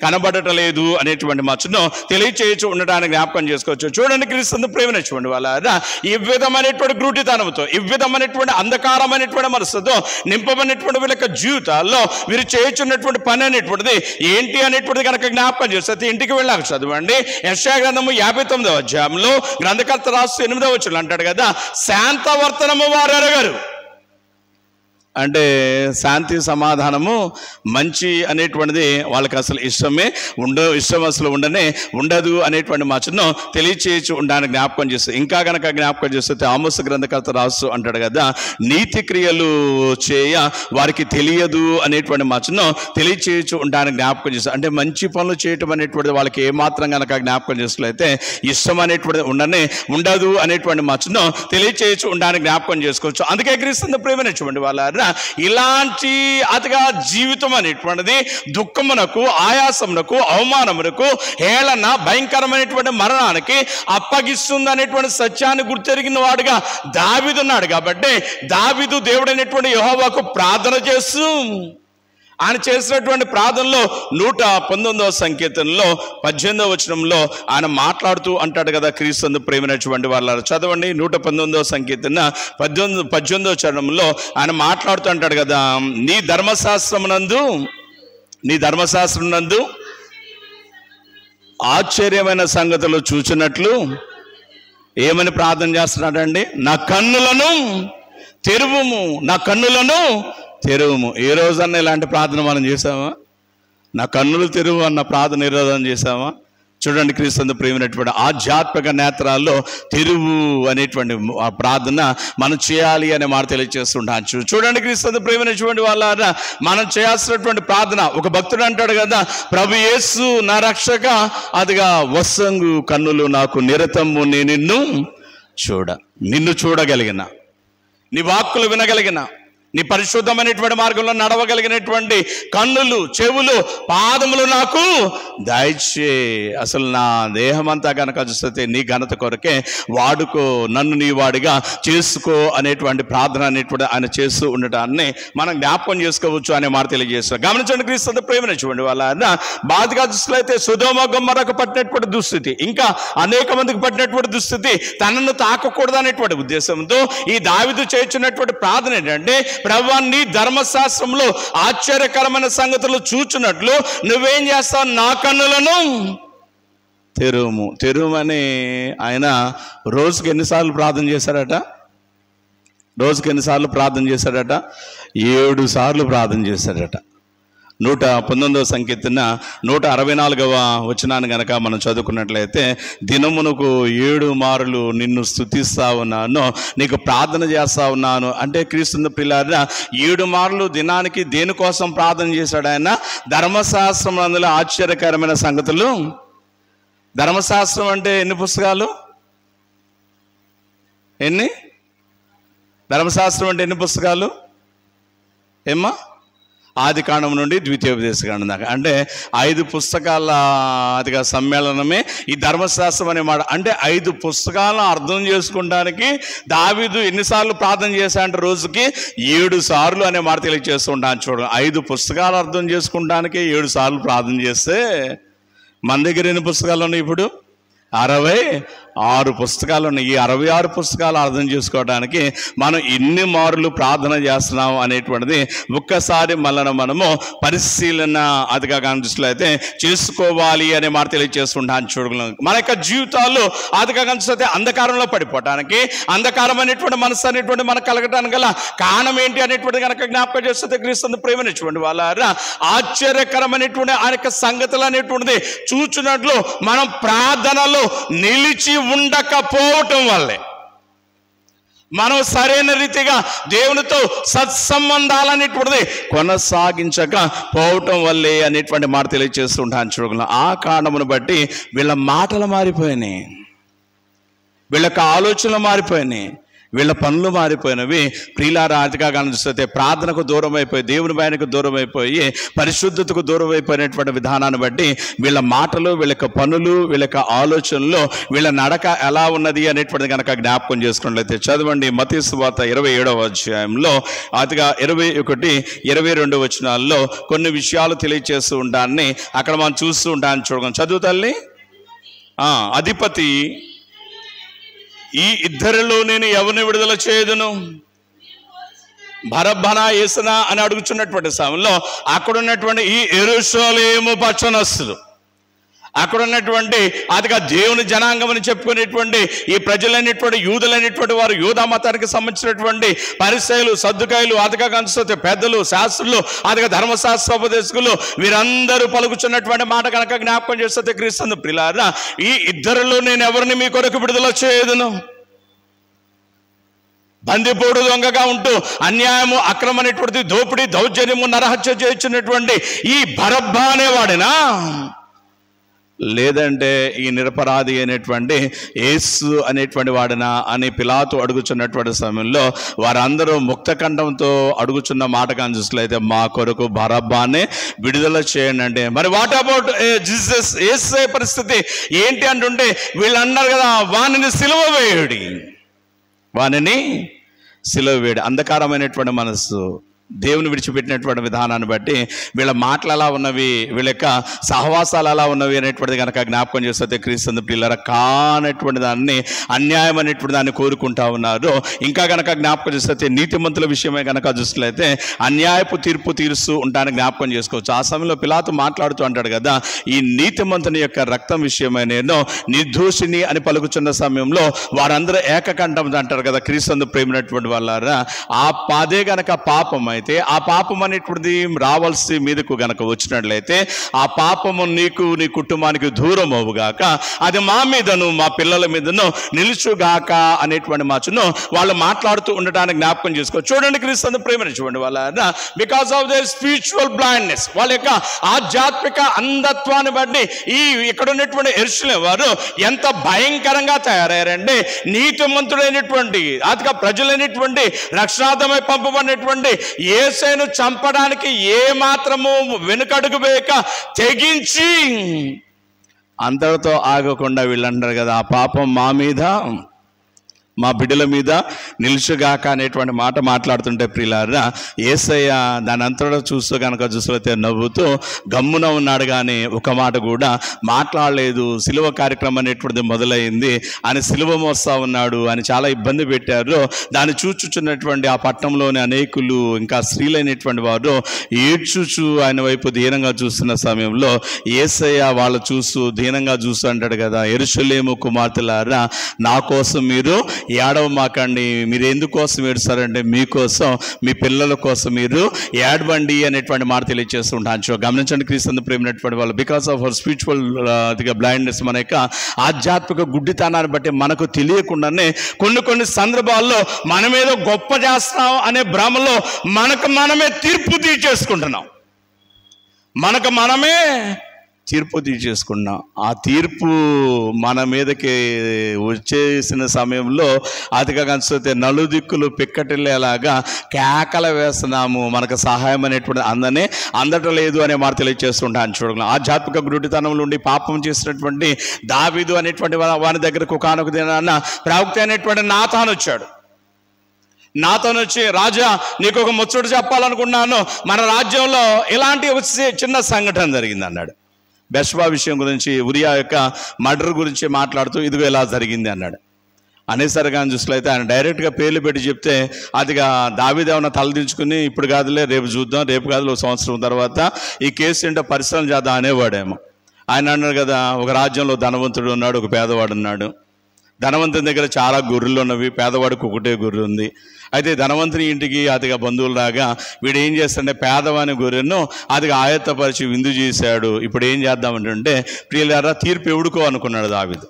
S1: కనబడటలేదు అనేటువంటి మచ్చును తెలియచేయచ్చు ఉండడానికి జ్ఞాపకం చేసుకోవచ్చు. చూడండి, క్రీస్తు ప్రేమించుకోండి వాళ్ళ ఈ విధమైనటువంటి గ్రుడ్డితనంతో, ఈ విధమైనటువంటి అంధకారమైనటువంటి మనసుతో నింపబడినటువంటి వీళ్ళ యొక్క జీవితాల్లో వీరు చేయుచున్నటువంటి పని అనేటువంటిది ఏంటి అనేటువంటిది కనుక జ్ఞాపకం చేస్తే ఇంటికి వెళ్ళాక చదవండి. యెషయా గ్రంథము 59వ అధ్యాయంలో గ్రంథకర్త రాస్తూ 8వ వచనంలో అంటాడు కదా, శాంతవర్తనము వారు ఎరగరు. అంటే శాంతి సమాధానము మంచి అనేటువంటిది వాళ్ళకి అసలు ఇష్టం అసలు ఉండదు అనేటువంటి మాటను తెలియచేయచ్చు ఉండడానికి జ్ఞాపకం చేస్తుంది. ఇంకా కనుక జ్ఞాపకం చేస్తే ఆమోస్ గ్రంథకర్త రాస్తూ అంటాడు కదా, నీతి క్రియలు చేయ వారికి తెలియదు అనేటువంటి మాటను తెలియచేయచ్చు ఉండడానికి జ్ఞాపకం చేస్తుంది. అంటే మంచి పనులు చేయటం అనేటువంటిది వాళ్ళకి ఏమాత్రం కనుక జ్ఞాపకం చేసినట్లయితే ఇష్టం అనేటువంటిది ఉండదు అనేటువంటి మాటను తెలియచేయచ్చు ఉండడానికి జ్ఞాపకం చేసుకోవచ్చు. అందుకే క్రీస్తు ప్రేమనేటువంటి వాళ్ళ ఇలాంటి అతిగా జీవితం అనేటువంటిది దుఃఖమునకు, ఆయాసమునకు, అవమానమునకు, హేళన, భయంకరమైనటువంటి మరణానికి అప్పగిస్తుంది అనేటువంటి సత్యాన్ని గుర్తెరిగిన వాడుగా దావీదు ఉన్నాడు. కాబట్టి దావీదు దేవుడు అనేటువంటి యెహోవాకు ప్రార్థన చేస్తూ ఆయన చేసినటువంటి ప్రార్థనలో 119వ సంకీర్తనలో 18వ వచనంలో ఆయన మాట్లాడుతూ అంటాడు కదా, క్రీస్తు ప్రేమైనటువంటి వాళ్ళ చదవండి. 119వ సంకీర్తన 18వ చరణంలో ఆయన మాట్లాడుతూ అంటాడు కదా, నీ ధర్మశాస్త్రం నందు ఆశ్చర్యమైన సంగతులు చూచినట్లు ఏమని ప్రార్థన చేస్తున్నాడండి? నా కన్నులను తెరువుము. ఏ రోజన్నా ఇలాంటి ప్రార్థన మనం చేసామా? నా కన్నులు తెరువు అన్న ప్రార్థన ఏ రోజన్నా చేసామా? చూడండి, క్రీస్తు ప్రేమైనటువంటి ఆధ్యాత్మిక నేత్రాల్లో తెరువు అనేటువంటి ప్రార్థన మనం చేయాలి అనే మాట తెలియజేస్తుంటాను. చూడండి, క్రీస్తు ప్రేమైనటువంటి వాళ్ళ మనం చేయాల్సినటువంటి ప్రార్థన. ఒక భక్తుడు అంటాడు కదా, ప్రభు యేసు నా రక్షక, అదిగా వసంగు కన్నులు నాకు నిరతము, నేను నిన్ను చూడగలిగిన, నీ వాక్కులు వినగలిగిన, నీ పరిశుద్ధమైనటువంటి మార్గంలో నడవగలిగినటువంటి కన్నులు, చెవులు, పాదములు నాకు దయచే. అసలు నా దేహం అంతా కనుక చూస్తే నీ ఘనత కొరకే వాడుకో, నన్ను నీ వాడిగా చేసుకో అనేటువంటి ప్రార్థన అనేటువంటి ఆయన చేస్తూ ఉండటాన్ని మనం జ్ఞాపకం చేసుకోవచ్చు అనే మాట తెలియజేస్తాం. గమనించండి, క్రీస్తు ప్రేమను చూడండి. వాళ్ళ బాధగా దుస్తులైతే సొదొమ గొమొర్రాకు పట్టినటువంటి దుస్థితి, ఇంకా అనేక మందికి పట్టినటువంటి దుస్థితి తనను తాకకూడదు అనేటువంటి ఉద్దేశంతో ఈ దావీదు చేస్తున్నటువంటి ప్రార్థన ఏంటంటే, ప్రభువా నీ ధర్మశాస్త్రంలో ఆశ్చర్యకరమైన సంగతులు చూచున్నట్లు నువ్వేం చేస్తావు? నా కన్నులను తెరువుమని ఆయన రోజుకి ఎన్నిసార్లు ప్రార్థన చేశాడట? 7 సార్లు ప్రార్థన చేశాడట. 119వ సంకీర్తన 164వ వచనాన్ని గనక మనం చదువుకున్నట్లయితే, దినమునకు 7 మారులు నిన్ను స్తుతిస్తా ఉన్నాను, నీకు ప్రార్థన చేస్తా ఉన్నాను. అంటే క్రీస్తు పిల్లారా 7 మార్లు దినానికి దేనికోసం ప్రార్థన చేశాడు ఆయన? ధర్మశాస్త్రం అందులో ఆశ్చర్యకరమైన సంగతులు. ధర్మశాస్త్రం అంటే ఎన్ని పుస్తకాలు? ధర్మశాస్త్రం అంటే ఎన్ని పుస్తకాలు? ఏమ్మా? ఆది కాండం నుండి ద్వితీయోపదేశ కాండం దాకా, అంటే 5 పుస్తకాల అదిగా సమ్మేళనమే ఈ ధర్మశాస్త్రం అనే మాట. అంటే 5 పుస్తకాలను అర్థం చేసుకోవడానికి దావీదు ఎన్నిసార్లు ప్రార్థన చేశాడంటే రోజుకి 7 సార్లు అనే మాట తెలియజేస్తూ ఉంటాను. చూడండి, 5 పుస్తకాలు అర్థం చేసుకోవడానికి 7 సార్లు ప్రార్థన చేస్తే మన దగ్గర ఎన్ని పుస్తకాలు ఉన్నాయి? ఇప్పుడు 66 పుస్తకాలు ఉన్నాయి. ఈ 66 పుస్తకాలు అర్థం చేసుకోవడానికి మనం ఎన్ని మార్లు ప్రార్థన చేస్తున్నాం అనేటువంటిది ఒక్కసారి మనము పరిశీలన అదిగా కనిపిస్తే చేసుకోవాలి అనే మాట తెలియజేస్తుంటాను. చూడగలం మన యొక్క జీవితాల్లో అదిగా కనిపిస్తే అంధకారంలో పడిపోవటానికి, అంధకారం అనేటువంటి మనసు అనేటువంటి మనకు కలగటానికి గల కారణం ఏంటి అనేటువంటి కనుక జ్ఞాపకం చేస్తే క్రీస్తు ప్రేమనేటువంటి వాళ్ళ ఆశ్చర్యకరమైనటువంటి ఆ యొక్క సంగతులు అనేటువంటిది చూచినట్లు మనం ప్రార్థనలో నిలిచి ఉండకపోవటం వల్లే, మనం సరైన రీతిగా దేవునితో సత్సంబంధాలనేటువంటిది కొనసాగించకపోవటం వల్లే అనేటువంటి మాట తెలియజేస్తుంటాను. చూడగలం ఆ కారణమును బట్టి వీళ్ళ మాటలు మారిపోయినాయి, వీళ్ళకి ఆలోచనలు మారిపోయినాయి, వీళ్ళ పనులు మారిపోయినవి. ప్రియులారా అతిగా చూస్తే ప్రార్థనకు దూరం అయిపోయి, దేవుని భయానికి దూరం అయిపోయి, పరిశుద్ధతకు దూరం అయిపోయినటువంటి విధానాన్ని బట్టి వీళ్ళ మాటలు, వీళ్ళ పనులు, వీళ్ళ ఆలోచనలు, వీళ్ళ నడక ఎలా ఉన్నది అనేటువంటిది కనుక జ్ఞాపకం చేసుకున్నట్లయితే చదవండి మత్తయి సువార్త 27వ అధ్యాయంలో అతిగా 21, 22 వచనాల్లో కొన్ని విషయాలు తెలియజేస్తూ ఉంటాన్ని అక్కడ మనం చూస్తూ ఉంటాను. చూడగలం, చదువు తల్లి. అధిపతి ఈ ఇద్దరిలో నేను ఎవరిని విడుదల చేయదును? బరబ్బనా యేసునా అని అడుగుతున్నటువంటి సమయంలో అక్కడ ఉన్నటువంటి ఈ యెరూషలేము పట్టణస్థులు, అక్కడ ఉన్నటువంటి అదిగా దేవుని జనాంగం అని చెప్పుకునేటువంటి ఈ ప్రజలైనటువంటి యూదులైనటువంటి వారు యూదా మతానికి సంబంధించినటువంటి పరిసయ్యులు, సద్దుకాయలు, అదిగా కనుక పెద్దలు, శాస్త్రులు, అదిగా ధర్మశాస్త్రోపదేశకులు వీరందరూ పలుకుచున్నటువంటి మాట కనుక జ్ఞాపకం చేస్తే క్రీస్తు ప్రియులారా, ఈ ఇద్దరిలో నేను ఎవరిని మీ కొరకు విడుదల చేయదును? బందిపోడు దొంగగా ఉంటూ అన్యాయము, అక్రమమైనటువంటి దోపిడీ, దౌర్జన్యము, నరహత్య చేయించినటువంటి ఈ బరబ్బా అనేవాడినా, లేదంటే ఈ నిరపరాధి అయినటువంటి యేసు అనేటువంటి వాడినా అని పిలాతు అడుగుచున్నటువంటి సమయంలో వారందరూ ముక్తకంఠంతో అడుగుచున్న మాట కానీ చూసినట్లయితే మా కొరకు బరబ్బానే విడుదల చేయండి అంటే, మరి వాట్ అబౌట్ జీసస్? యేసు పరిస్థితి ఏంటి అంటుంటే వీళ్ళు అన్నారు కదా, వానిని సిలువ వేయుడి, వానిని సిలువ వేయుడి. అంధకారమైనటువంటి మనస్సు, దేవుని విడిచిపెట్టినటువంటి విధానాన్ని బట్టి వీళ్ళ మాటలు ఎలా ఉన్నవి, వీళ్ళ యొక్క సహవాసాలు ఎలా ఉన్నవి అనేటువంటిది కనుక జ్ఞాపకం చేస్తే క్రీస్తు ప్రియులారా, కానటువంటి దాన్ని, అన్యాయం అనేటువంటి దాన్ని కోరుకుంటా ఉన్నారు. ఇంకా కనుక జ్ఞాపకం చేస్తే నీతిమంతుల విషయమే కనుక చూసినట్లయితే అన్యాయపు తీర్పు తీరుస్తూ ఉంటానని జ్ఞాపకం చేసుకోవచ్చు. ఆ సమయంలో పిలాతు మాట్లాడుతూ అంటాడు కదా, ఈ నీతిమంతుని యొక్క రక్తం విషయమై నేను నిర్దోషిని అని పలుకుచున్న సమయంలో వారందరూ ఏకకంఠం అంటారు కదా క్రీస్తు ప్రేమైనటువంటి వాళ్ళారా. ఆ పాదే గనక పాపం అయితే ఆ పాపం అనేటువంటిది రావాల్సి మీదకు గనక వచ్చినట్లయితే ఆ పాపము నీకు, నీ కుటుంబానికి దూరం అవుగాక, అది మా మీదను మా పిల్లల మీదను నిలుచుగాక అనేటువంటి మాటను వాళ్ళు మాట్లాడుతూ ఉండటానికి జ్ఞాపకం చేసుకో. చూడండి క్రీస్తు ప్రేమను చూడండి వాళ్ళ, because of their spiritual blindness, వాళ్ళ యొక్క ఆధ్యాత్మిక అంధత్వాన్ని బట్టి ఈ ఇక్కడ ఉన్నటువంటి యెరూషలేము వారు ఎంత భయంకరంగా తయారయ్యారంటే, నీతిమంతుడైనటువంటి అదిగా ప్రజలైనటువంటి రక్షణార్థమై పంపబడినటువంటి యేసును చంపడానికి ఏ మాత్రము వెనుకడుగు వేయక తెగించి అందరితో ఆగకుండా వీళ్ళంటారు కదా, ఆ పాపం మా మీద, మా బిడ్డల మీద నిలుచుగాక అనేటువంటి మాట మాట్లాడుతుంటే ప్రియులారా, యేసయ్య దాని అంతటా చూస్తూ కనుక చూస్తే నవ్వుతూ గమ్మున ఉన్నాడు, కానీ ఒక మాట కూడా మాట్లాడలేదు. సిలువ కార్యక్రమం అనేటువంటిది మొదలైంది, ఆయన సిలువ మోస్తా ఉన్నాడు అని చాలా ఇబ్బంది పెట్టారు. దాన్ని చూచుచున్నటువంటి ఆ పట్టణంలోని అనేకులు, ఇంకా స్త్రీలైనటువంటి వారు ఏడ్చుచు ఆయన వైపు దీనంగా చూస్తున్న సమయంలో యేసయ్య వాళ్ళు చూస్తూ దీనంగా చూస్తూ అంటాడు కదా, యెరూషలేము కుమార్తెలారా, నా కోసం మీరు ఏడవమాకండి. మీరు ఎందుకోసం ఏడుస్తారంటే మీకోసం, మీ పిల్లల కోసం మీరు ఏడవండి అనేటువంటి మాట తెలియజేస్తుంటాను. గమనించండి క్రీస్తు ప్రేమైనటువంటి వాళ్ళు, because of our spiritual blindness, మన యొక్క ఆధ్యాత్మిక గుడ్డితనాన్ని బట్టి మనకు తెలియకుండానే కొన్ని సందర్భాల్లో మనమేదో గొప్ప చేస్తాం అనే భ్రమలో మనకు మనమే తీర్పు తీర్చేసుకుంటున్నాం, మనకు మనమే తీర్పు తీర్చేసుకున్నాం. ఆ తీర్పు మన మీదకి వచ్చేసిన సమయంలో అదిగా కనిపిస్తే నలుదిక్కులు పిక్కటిల్లేలాగా కేకల వేస్తున్నాము, మనకు సహాయం అనేటువంటి అందటం లేదు అనే మాట తెలియజేస్తుంటాను. చూడగలం ఆధ్యాత్మిక గురుడితనంలో ఉండి పాపం చేసినటువంటి దావీదు అనేటువంటి వాని దగ్గరకు ఒకనొక దినాన ప్రవక్త అయినటువంటి నాతాను వచ్చాడు. నాతోను వచ్చి, రాజా నీకు ఒక ముచ్చట చెప్పాలనుకున్నాను, మన రాజ్యంలో ఇలాంటి చిన్న సంఘటన జరిగింది అన్నాడు. బెత్షెబా విషయం గురించి, ఉరియా యొక్క మర్డర్ గురించి మాట్లాడుతూ ఇదిగో ఇలా జరిగింది అన్నాడు. అనేసరిగా చూసినట్లయితే ఆయన డైరెక్ట్గా పేర్లు పెట్టి చెప్తే అదిగా దావీదు ఏమన్నా తలదించుకుని ఇప్పుడు కాదులే రేపు చూద్దాం, రేపు కాదులే ఒక సంవత్సరం తర్వాత ఈ కేసు ఏంటో పరిశీలన చేద్దాం అనేవాడేమో. ఆయన అన్నాడు కదా, ఒక రాజ్యంలో ధనవంతుడు ఉన్నాడు, ఒక పేదవాడు ఉన్నాడు. ధనవంతుని దగ్గర చాలా గొర్రెలు ఉన్నవి, పేదవాడికి ఒకటే గొర్రె ఉంది. అయితే ధనవంతుని ఇంటికి అదిగా బంధువులు రాగా వీడు ఏం చేస్తాడంటే పేదవాని గొర్రెను అదిగా ఆయత్తపరిచి విందు చేశాడు. ఇప్పుడు ఏం చేద్దామంటే ప్రియులారా, తీర్పు ఎవడుకో అనుకున్నాడు దావీదు.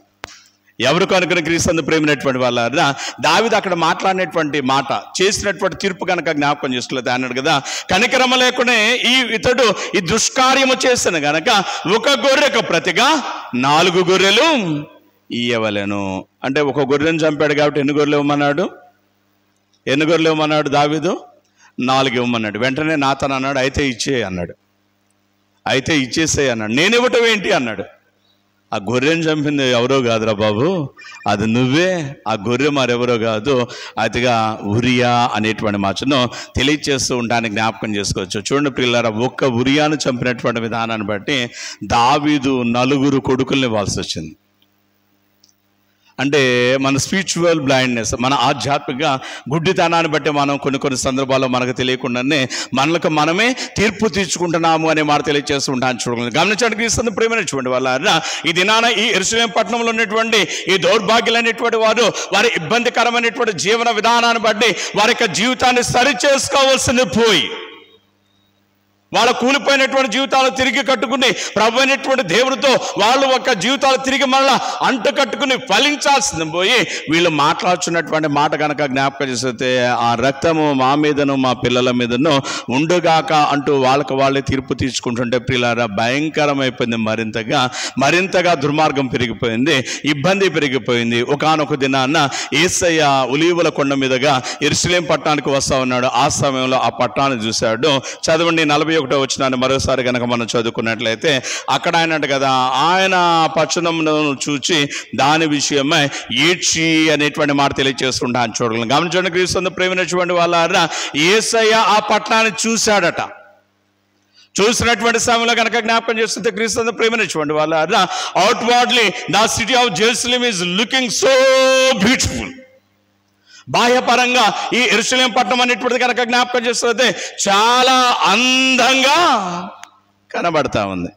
S1: ఎవరికో అనుకున్న క్రీస్తు ప్రేమైనటువంటి వాళ్ళారా, దావీదు అక్కడ మాట్లాడినటువంటి మాట, చేసినటువంటి తీర్పు కనుక జ్ఞాపకం చేసుకోలేదు. అన్నాడు కదా, కనికరమ లేకునే ఇతడు ఈ దుష్కార్యము చేసిన గనక ఒక గొర్రెకు ప్రతిగా 4 గొర్రెలు ఇయ్యవలెను. అంటే ఒక గొర్రెను చంపాడు కాబట్టి ఎన్ని గొర్రెలు ఇవ్వమన్నాడు దావీదు? 4 ఇవ్వమన్నాడు. వెంటనే నాతాను అన్నాడు, అయితే ఇచ్చేయి అన్నాడు. అయితే ఇచ్చేసేయి అన్నాడు. నేను ఇవ్వటం ఏంటి అన్నాడు. ఆ గొర్రెను చంపింది ఎవరో కాదురా బాబు, అది నువ్వే. ఆ గొర్రె మరెవరో కాదు, అదిగా ఉరియా అనేటువంటి మాటను తెలియచేస్తూ ఉండడానికి జ్ఞాపకం చేసుకోవచ్చు. చూడండి పిల్లలారా, ఒక్క ఉరియాను చంపినటువంటి విధానాన్ని బట్టి దావీదు 4 కొడుకుల్ని ఇవ్వాల్సి వచ్చింది. అంటే మన స్పిరిచువల్ బ్లైండ్నెస్, మన ఆధ్యాత్మిక గుడ్డితనాన్ని బట్టి మనం కొన్ని సందర్భాల్లో మనకు తెలియకుండానే మనకు మనమే తీర్పు తీర్చుకుంటున్నాము అనే మాట తెలియజేస్తూ ఉంటాను. చూడండి, గమనించడానికి క్రీస్తు ప్రేమను చూడండి. వాళ్ళ ఈ దినాన ఈ యెరూషలేము పట్టణంలో ఉన్నటువంటి ఈ దౌర్భాగ్యులైనటువంటి వారు వారి ఇబ్బందికరమైనటువంటి జీవన విధానాన్ని బట్టి వారి యొక్క జీవితాన్ని సరి చేసుకోవాల్సింది పోయి వాళ్ళ కూలిపోయినటువంటి జీవితాలు తిరిగి కట్టుకుని ప్రభు అయినటువంటి దేవుడితో వాళ్ళు ఒక జీవితాలు తిరిగి మళ్ళా అంటు కట్టుకుని ఫలించాల్సింది పోయి వీళ్ళు మాట్లాడుతున్నటువంటి మాట కనుక జ్ఞాపకం చేస్తే, ఆ రక్తము మా మీదను మా పిల్లల మీదను ఉండుగాక అంటూ వాళ్ళకి వాళ్ళే తీర్పు తీర్చుకుంటుంటే ప్రియులారా భయంకరమైపోయింది. మరింతగా దుర్మార్గం పెరిగిపోయింది, ఇబ్బంది పెరిగిపోయింది. ఒకానొక దినాన్న యేసయ్య ఒలీవల కొండ మీదుగా యెరూషలేము పట్టణానికి వస్తా ఉన్నాడు. ఆ సమయంలో ఆ పట్టణాన్ని చూశాడు. చదవండి 41వ వచనాన్ని మరోసారి కనుక మనం చదువుకున్నట్లయితే, అక్కడ ఆయన కదా ఆయన పట్టణమును చూచి దాని విషయమై ఏడ్చి అనేటువంటి మాట తెలియజేస్తుంటాను. చూడగలను, గమనించండి క్రీస్తు ప్రేమించినటువంటి వాళ్ళ యేసయ్య ఆ పట్టణాన్ని చూశాడట. చూసినటువంటి సమయంలో కనుక జ్ఞాపకం చేస్తుంటే క్రీస్తు ప్రేమించినటువంటి వాళ్ళ outwardly the city of Jerusalem is looking so beautiful. బాహ్యపరంగా ఈ యెరూషలేము పట్టణం అనేటువంటిది కనుక జ్ఞాపకం చేస్తే చాలా అందంగా కనబడతా ఉంది.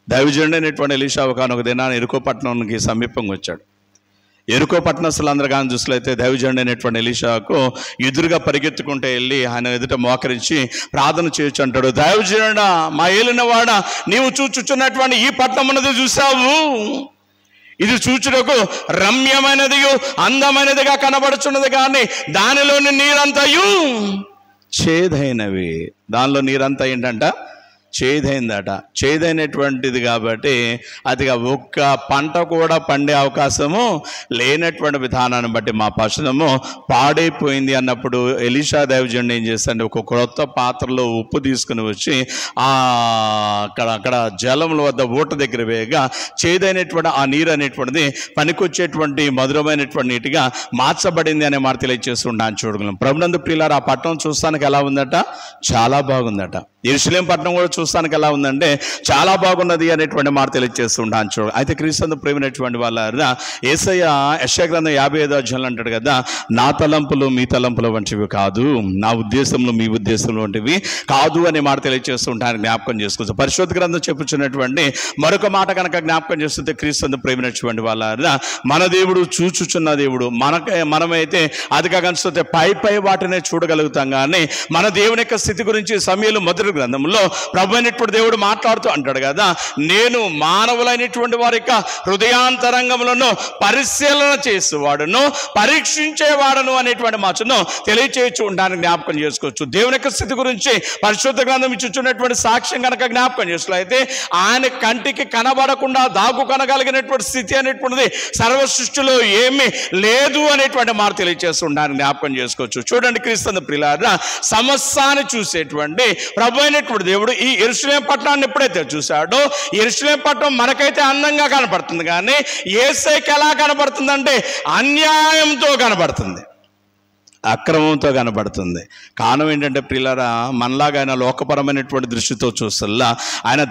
S1: దైవజనుడు అనేటువంటి ఎలీషా ఒకనొక దినాన్ని యెరికో పట్టణానికి సమీపంగా వచ్చాడు. యెరికో పట్టణస్తులందరూ కానీ చూసినట్లయితే దైవజనుడు అనేటువంటి ఎలీషాకు ఎదురుగా పరిగెత్తుకుంటే వెళ్ళి ఆయన ఎదుట మోకరించి ప్రార్థన చేయొచ్చు అంటాడు. దైవజనుడా, మా ఏలినవాడా, నీవు చూచుచున్నటువంటి ఈ పట్టణం అన్నది చూసావు, ఇది చూచుటకు రమ్యమైనది అందమైనదిగా కనబడుచున్నది, కానీ దానిలోని నీరంతయు చేదైనవి. దానిలో నీరంతా ఏంటంట? చేదైందట. చేదైనటువంటిది కాబట్టి అది ఒక్క పంట కూడా పండే అవకాశము లేనటువంటి విధానాన్ని బట్టి మా పశునము పాడైపోయింది అన్నప్పుడు ఎలీషా దైవజనుడు ఏం చేస్తాడు, ఒక క్రొత్త పాత్రలో ఉప్పు తీసుకుని వచ్చి అక్కడ జలముల వద్ద ఊట దగ్గర వేయగా చేదైనటువంటి ఆ నీరు అనేటువంటిది పనికొచ్చేటువంటి మధురమైనటువంటి నీటిగా మార్చబడింది అనే మాట తెలియజేస్తుంటాను. చూడగలం ప్రభునందు ప్రియులారా, ఆ పట్టణం చూస్తానికి ఎలా ఉందట? చాలా బాగుందట. యెరూషలేము పట్టణం కూడా చూస్తానికి ఎలా ఉందంటే చాలా బాగున్నది అనేటువంటి మాట తెలియజేస్తుంటాను. చూడ అయితే క్రీస్తు ప్రేమినటువంటి వాళ్ళ యేసయ్య యెషయా గ్రంథం 55వ అధ్యాయంలో అంటాడు కదా, నా తలంపులు మీ తలంపుల వంటివి కాదు, నా ఉద్దేశంలో మీ ఉద్దేశంలో వంటివి కాదు అనే మాట తెలియజేస్తుంటాను. జ్ఞాపకం చేసుకోవచ్చు. పరిశుద్ధ గ్రంథం చెప్పుచున్నటువంటి మరొక మాట కనుక జ్ఞాపకం చేస్తుంటే క్రీస్తు ప్రేమినటువంటి వాళ్ళ మన దేవుడు చూచుచున్న దేవుడు. మనమైతే అదిగా కనిపిస్తే పై వాటినే చూడగలుగుతాం, కానీ మన దేవుని యొక్క స్థితి గురించి సమయంలో మొదటి గ్రంథంలో ప్రభు అయినటువంటి దేవుడు మాట్లాడుతూ అంటాడు కదా, నేను మానవులైనటువంటి వారి యొక్క హృదయాంతరంగములను పరిశీలన చేసేవాడును పరీక్షించేవాడును అనేటువంటి మాటను తెలియచేయచ్చు ఉండడానికి జ్ఞాపకం చేసుకోవచ్చు. దేవుని యొక్క స్థితి గురించి పరిశుద్ధ గ్రంథం ఇచ్చుచున్నటువంటి సాక్ష్యం కనుక జ్ఞాపకం చేసినట్లయితే ఆయన కంటికి కనబడకుండా దాగు కనగలిగినటువంటి స్థితి అనేటువంటిది సర్వ సృష్టిలో ఏమీ లేదు అనేటువంటి మాట తెలియచేస్తూ ఉండడానికి జ్ఞాపకం చేసుకోవచ్చు. చూడండి క్రీస్తు ప్రియులారా, సమస్తాన్ని చూసేటువంటి ప్రభు అయినటువంటి దేవుడు ఈ యెరూషలేము పట్టణాన్ని ఎప్పుడైతే చూశాడో, యెరూషలేము పట్టణం మనకైతే అందంగా కనపడుతుంది, కానీ యేసయ్యకి ఎలా కనపడుతుందంటే అన్యాయంతో కనపడుతుంది, అక్రమంతో కనబడుతుంది. కారణం ఏంటంటే ప్రియులారా, మనలాగా ఆయన లోకపరమైనటువంటి దృష్టితో చూస్తల్లా ఆయన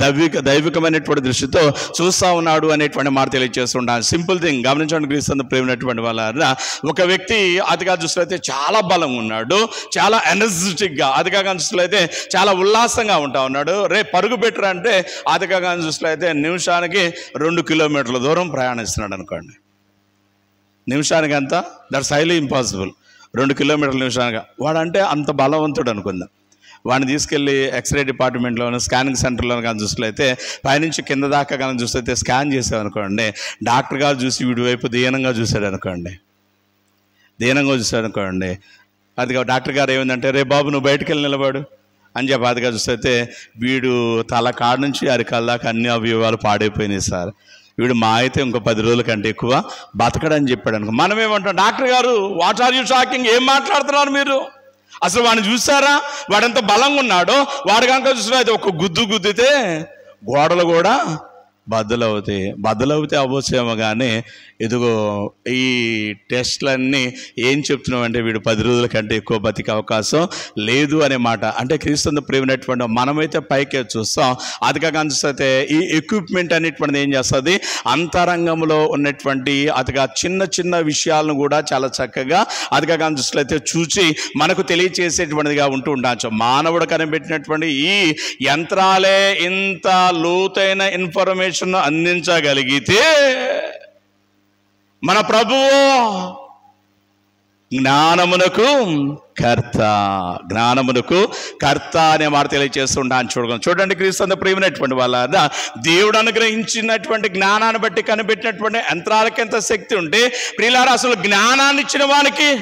S1: దైవికమైనటువంటి దృష్టితో చూస్తూ ఉన్నాడు అనేటువంటి మాట తెలియజేస్తుంటాను. సింపుల్ థింగ్ గమనించండి క్రీస్తు ప్రేమినటువంటి వాళ్ళ ఒక వ్యక్తి అతిగా చూసినట్లయితే చాలా బలంగా ఉన్నాడు, చాలా ఎనర్జెటిక్గా, అతిగా చూసినట్లయితే చాలా ఉల్లాసంగా ఉంటా ఉన్నాడు. పరుగు పెట్టరు అంటే అతిగా చూసినట్లయితే నిమిషానికి 2 కిలోమీటర్ల దూరం ప్రయాణిస్తున్నాడు అనుకోండి. నిమిషానికి అంతా దట్స్ హైలీ ఇంపాసిబుల్. 2 కిలోమీటర్ల నిమిషాలుగా వాడంటే అంత బలవంతుడు అనుకుందాం. వాడిని తీసుకెళ్ళి ఎక్స్రే డిపార్ట్మెంట్లోనూ స్కానింగ్ సెంటర్లోనూ కానీ చూసినట్లయితే పైనుంచి కింద దాకా కానీ చూస్తే స్కాన్ చేసామనుకోండి, డాక్టర్ గారు చూసి వీడి వైపు దీనంగా చూశాడు అనుకోండి, అది డాక్టర్ గారు ఏమైందంటే, రే బాబు నువ్వు బయటకు వెళ్ళి నిలబడు అని చెప్పి అదిగా చూస్తే వీడు తల కాడ నుంచి అరికాల దాకా అన్ని అవయవాలు పాడైపోయినాయి సార్, వీడు మా అయితే ఇంకో 10 రోజుల కంటే ఎక్కువ బతకడని చెప్పాడు అనుకో. మనం ఏమంటాం, డాక్టర్ గారు వాట్ ఆర్ యూ టాకింగ్, ఏం మాట్లాడుతున్నారు మీరు, అసలు వాడిని చూసారా, వాడంత బలంగా ఉన్నాడో, వాడు కనుక చూసినా అయితే ఒక గుద్దితే గోడలు కూడా బద్దలవుతే అవ్వచ్చేమో, కానీ ఇదిగో ఈ టెస్ట్లన్నీ ఏం చెప్తున్నావు అంటే వీడు 10 రోజుల కంటే ఎక్కువ బతికే అవకాశం లేదు అనే మాట. అంటే క్రీస్తు ప్రేమైనటువంటి మనమైతే పైకే చూస్తాం, అది కాక అయితే ఈ ఎక్విప్మెంట్ అనేటువంటిది ఏం చేస్తుంది, అంతరంగంలో ఉన్నటువంటి అదిగా చిన్న చిన్న విషయాలను కూడా చాలా చక్కగా అదిగా అయితే చూసి మనకు తెలియచేసేటువంటిదిగా ఉంటూ ఉండవచ్చు. మానవుడు కనిపెట్టినటువంటి ఈ యంత్రాలే ఇంత లోతైన ఇన్ఫర్మేషన్ అందించగలిగితే మన ప్రభువు జ్ఞానమునకు కర్త అనే మాట తెలియజేస్తుంటాను. చూడండి క్రీస్తు ప్రియమైనటువంటి వాళ్ళ దేవుడు అనుగ్రహించినటువంటి జ్ఞానాన్ని బట్టి కనిపెట్టినటువంటి యంత్రాలకి ఎంత శక్తి ఉంటే ప్రియులారా, అసలు జ్ఞానాన్ని ఇచ్చిన వానికి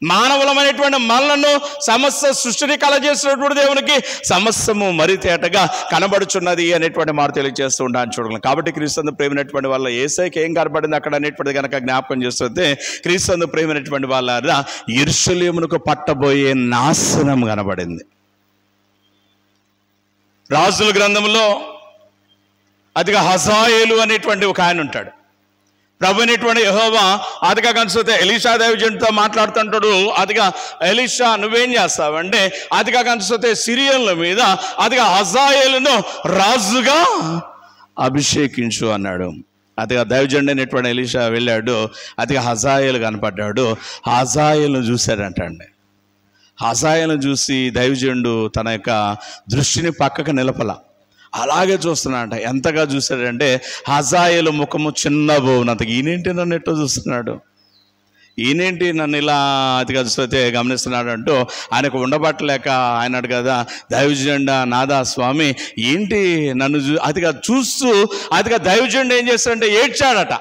S1: మానవులమైనటువంటి మనలను సమస్త సృష్టిని కలజేసినటువంటి దేవునికి సమస్తము మరి తేటగా కనబడుచున్నది అనేటువంటి మాట తెలియజేస్తూ ఉంటాను. చూడగలం. కాబట్టి క్రీస్తు ప్రేమైనటువంటి వాళ్ళ యేసయ్యకి ఏం కనబడింది అక్కడ అనేటువంటిది కనుక జ్ఞాపకం చేస్తే, క్రీస్తు ప్రేమైనటువంటి వాళ్ళ యెరూషలేమునకు పట్టబోయే నాశనం కనబడింది. రాజుల గ్రంథంలో అదిగా హజాయేలు అనేటువంటి ఒక ఆయన ఉంటాడు. ప్రభు అనేటువంటి యెహోవా అదిగా కనిపిస్తే ఎలీషా దైవజనుడితో మాట్లాడుతుంటాడు. అదిగా ఎలీషా నువ్వేం చేస్తావంటే అదిగా కనిపిస్తే సిరియన్ల మీద అదిగా హజాయేలును రాజుగా అభిషేకించు అన్నాడు. అదిగా దైవజనుడు అనేటువంటి ఎలీషా వెళ్ళాడు. అదిగా హజాయేలు కనపడ్డాడు. హజాయేలును చూశాడంటండి. హజాయేలును చూసి దైవజనుడు తన యొక్క దృష్టిని పక్కకు నిలపల, అలాగే చూస్తున్నాడంట. ఎంతగా చూశాడంటే హజాయేలు ముఖము చిన్నబోనంత. ఈయనేంటి నన్ను ఎట్టో చూస్తున్నాడు, ఈయనేంటి నన్ను ఇలా అదిగా చూస్తే గమనిస్తున్నాడు అంటూ ఆయనకు ఉండబట్టలేక ఆయన కదా, దైవజనుడా నాదా స్వామి ఏంటి నన్ను అదిగా చూస్తూ అదిగా దైవజనుడు ఏం చేస్తాడంటే ఏడ్చాడట.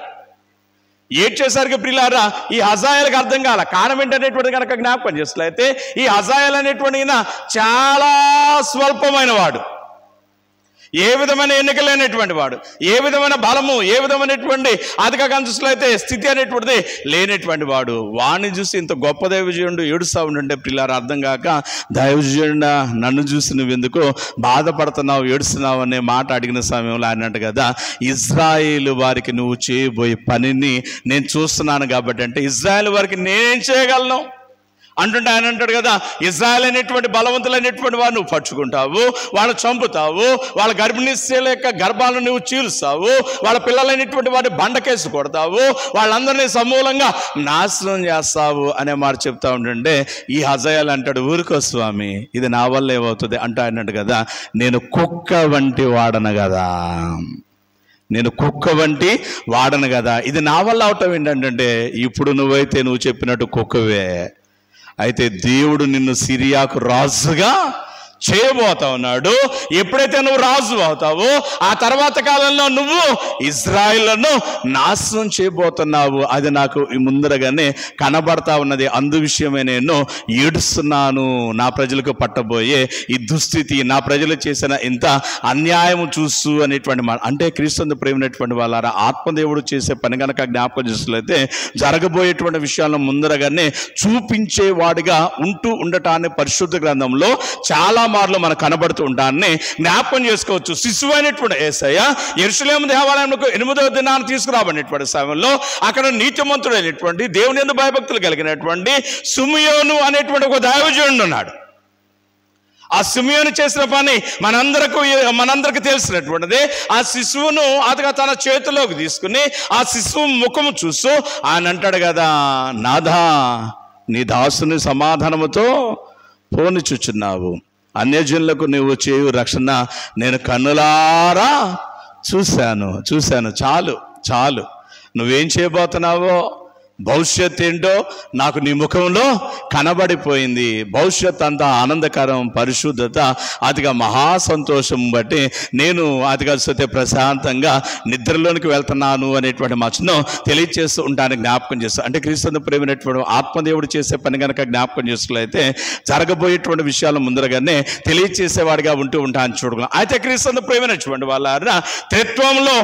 S1: ఏడ్చేసరికి ప్రియులారా ఈ హజాయేలుకి అర్థం కాల. కారణం ఏంటనేటువంటి కనుక జ్ఞాపకం చేసినట్లయితే ఈ హజాయేలు అనేటువంటి ఈయన చాలా స్వల్పమైన వాడు, ఏ విధమైన ఎన్నిక లేనటువంటి వాడు, ఏ విధమైన బలము, ఏ విధమైనటువంటి అధిక కంచులైతే స్థితి అనేటువంటిది లేనటువంటి వాడు. వాడిని చూసి ఇంత గొప్ప దైవజనుడు ఏడుస్తూ ఉంటుంటే ప్రియులారా అర్థం కాక, దైవజనుడా నన్ను చూసి నువ్వెందుకు బాధపడుతున్నావు, ఏడుస్తున్నావు అనే మాట అడిగిన సమయంలో అన్నట్టు కదా, ఇజ్రాయేలు వారికి నువ్వు చేయబోయే పనిని నేను చూస్తున్నాను కాబట్టి, అంటే ఇజ్రాయేల్ వారికి నేనేం చేయగలను అంటుంటే ఆయన అంటాడు కదా, ఇజ్రాయేల్ అనేటువంటి బలవంతులైనటువంటి వారు నువ్వు పట్టుకుంటావు, వాళ్ళని చంపుతావు, వాళ్ళ గర్భిణీ స్త్రీల యొక్క గర్భాలను నువ్వు చీలుస్తావు, వాళ్ళ పిల్లలైనటువంటి వారిని బండకేసి కొడతావు, వాళ్ళందరినీ సమూలంగా నాశనం చేస్తావు అనే మాట చెప్తా ఉంటుంటే ఈ హజాయేలు అంటాడు, ఊరుకో స్వామి ఇది నా వల్ల ఏమవుతుంది అంటే అన్నట్టు కదా, నేను కుక్క వంటి వాడను కదా, నేను కుక్క వంటి వాడను కదా, ఇది నా వల్ల అవటం ఏంటంటే ఇప్పుడు నువ్వైతే నువ్వు చెప్పినట్టు కుక్కవే, అయితే దేవుడు నిన్ను సిరియాకు రాజుగా చేయబోతా ఉన్నాడు. ఎప్పుడైతే నువ్వు రాజు అవుతావో ఆ తర్వాత కాలంలో నువ్వు ఇజ్రాయిల్ను నాశనం చేయబోతున్నావు. అది నాకు ముందరగానే కనబడతా ఉన్నది. అందు విషయమే నేను ఏడుస్తున్నాను. నా ప్రజలకు పట్టబోయే ఈ దుస్థితి, నా ప్రజలు చేసిన ఇంత అన్యాయం చూస్తూ అనేటువంటి మాట. అంటే క్రీస్తు ప్రేమైనటువంటి వాళ్ళారా ఆత్మదేవుడు చేసే పని కనుక జ్ఞాపకం చేసినట్లయితే జరగబోయేటువంటి విషయాలను ముందరగానే చూపించేవాడిగా ఉంటూ ఉండటాన్ని పరిశుద్ధ గ్రంథంలో చాలా మార్లు మనకు కనబడుతూ ఉంటాన్ని జ్ఞాపకం చేసుకోవచ్చు. శిశువు అయినటువంటి యేసయ్య యెరూషలేము దేవాలయంలో 8వ దినాన్ని తీసుకురాబడినటువంటి సమయంలో అక్కడ నీతిమంతుడు అయినటువంటి దేవుని యందు భయభక్తులు కలిగినటువంటి సిమియోను అనేటువంటి ఒక దైవజనుడు ఉన్నాడు. ఆ సిమియోను చేసిన పని మనందరికి తెలిసినటువంటిది. ఆ శిశువును అతగా తన చేతిలోకి తీసుకుని ఆ శిశువు ముఖము చూస్తూ ఆయన అంటాడు కదా, నాథా నీ దాసుని సమాధానముతో పోనిచుచున్నావు, అన్యజనులకు నువ్వు చేయు రక్షణ నేను కన్నులారా చూశాను. చాలు నువ్వేం చేయబోతున్నావో భవిష్యత్ ఏంటో నాకు నీ ముఖంలో కనబడిపోయింది. భవిష్యత్ అంతా ఆనందకరం, పరిశుద్ధత, అదిగా మహాసంతోషం బట్టి నేను అదిగా సతే ప్రశాంతంగా నిద్రలోనికి వెళ్తున్నాను అనేటువంటి మచ్చను తెలియజేస్తూ ఉంటాను, జ్ఞాపకం చేస్తాను. అంటే క్రీస్తు ప్రేమైనటువంటి ఆత్మదేవుడు చేసే పని కనుక జ్ఞాపకం చేసినట్లయితే జరగబోయేటువంటి విషయాలు ముందరగానే తెలియజేసేవాడిగా ఉంటూ ఉంటాను చూడగలం. అయితే క్రీస్తు ప్రేమైనటువంటి వాళ్ళ త్రిత్వంలో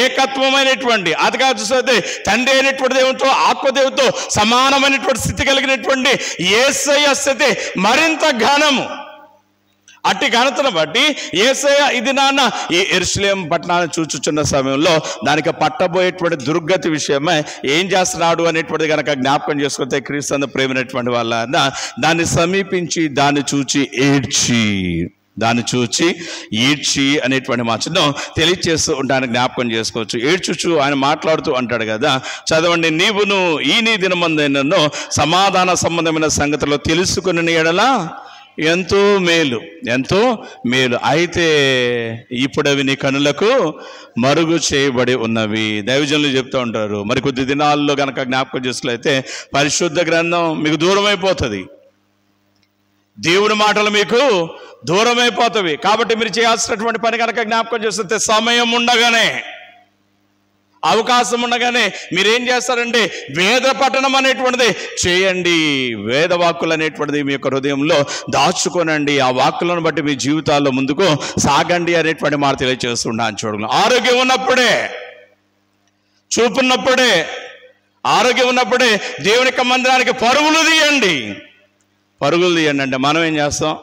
S1: ఏకత్వమైనటువంటి అదిగా చూస్తే తండ్రి అయినటువంటి దేవునితో ఆత్మదేవుతో సమానమైనటువంటి స్థితి కలిగినటువంటి యేసయ్య స్థితి మరింత ఘనము. అట్టి ఘనతను బట్టి యేసయ్య ఇది నాన్న ఈ యెరూషలేము పట్టణాన్ని చూచుచున్న సమయంలో దానికి పట్టబోయేటువంటి దుర్గతి విషయమై ఏం చేస్తున్నాడు అనేటువంటిది కనుక జ్ఞాపకం చేసుకుంటే క్రీస్తు ప్రేమైనటువంటి వాళ్ళ దాన్ని సమీపించి దాన్ని చూచి ఏడ్చి అనేటువంటి మాటను తెలియచేస్తూ ఉంటాను, జ్ఞాపకం చేసుకోవచ్చు. ఏడ్చుచు ఆయన మాట్లాడుతూ అంటాడు కదా, చదవండి. నీవును ఈ నీ దినమందైనను సమాధాన సంబంధమైన సంగతిలో తెలుసుకుని ఎడలా ఎంతో మేలు. అయితే ఇప్పుడు అవి నీ కనులకు మరుగు చేయబడి ఉన్నవి. దైవజనులు చెప్తూ ఉంటారు, మరి కొద్ది దినాల్లో కనుక జ్ఞాపకం చేసుకులైతే పరిశుద్ధ గ్రంథం మీకు దూరం అయిపోతుంది, దేవుని మాటలు మీకు దూరం అయిపోతాయి. కాబట్టి మీరు చేయాల్సినటువంటి పని కనుక జ్ఞాపకం చేస్తే సమయం ఉండగానే, అవకాశం ఉండగానే మీరేం చేస్తారంటే వేద పఠనం అనేటువంటిది చేయండి. వేద వాక్కులు అనేటువంటిది మీ యొక్క హృదయంలో దాచుకోనండి. ఆ వాక్కులను బట్టి మీ జీవితాల్లో ముందుకు సాగండి అనేటువంటి మాట తెలియజేస్తున్నాను. చూడండి, ఆరోగ్యం ఉన్నప్పుడే, చూపున్నప్పుడే, ఆరోగ్యం ఉన్నప్పుడే దేవుని యొక్క మందిరానికి పరుగులు తీయండి అంటే మనం ఏం చేస్తాం?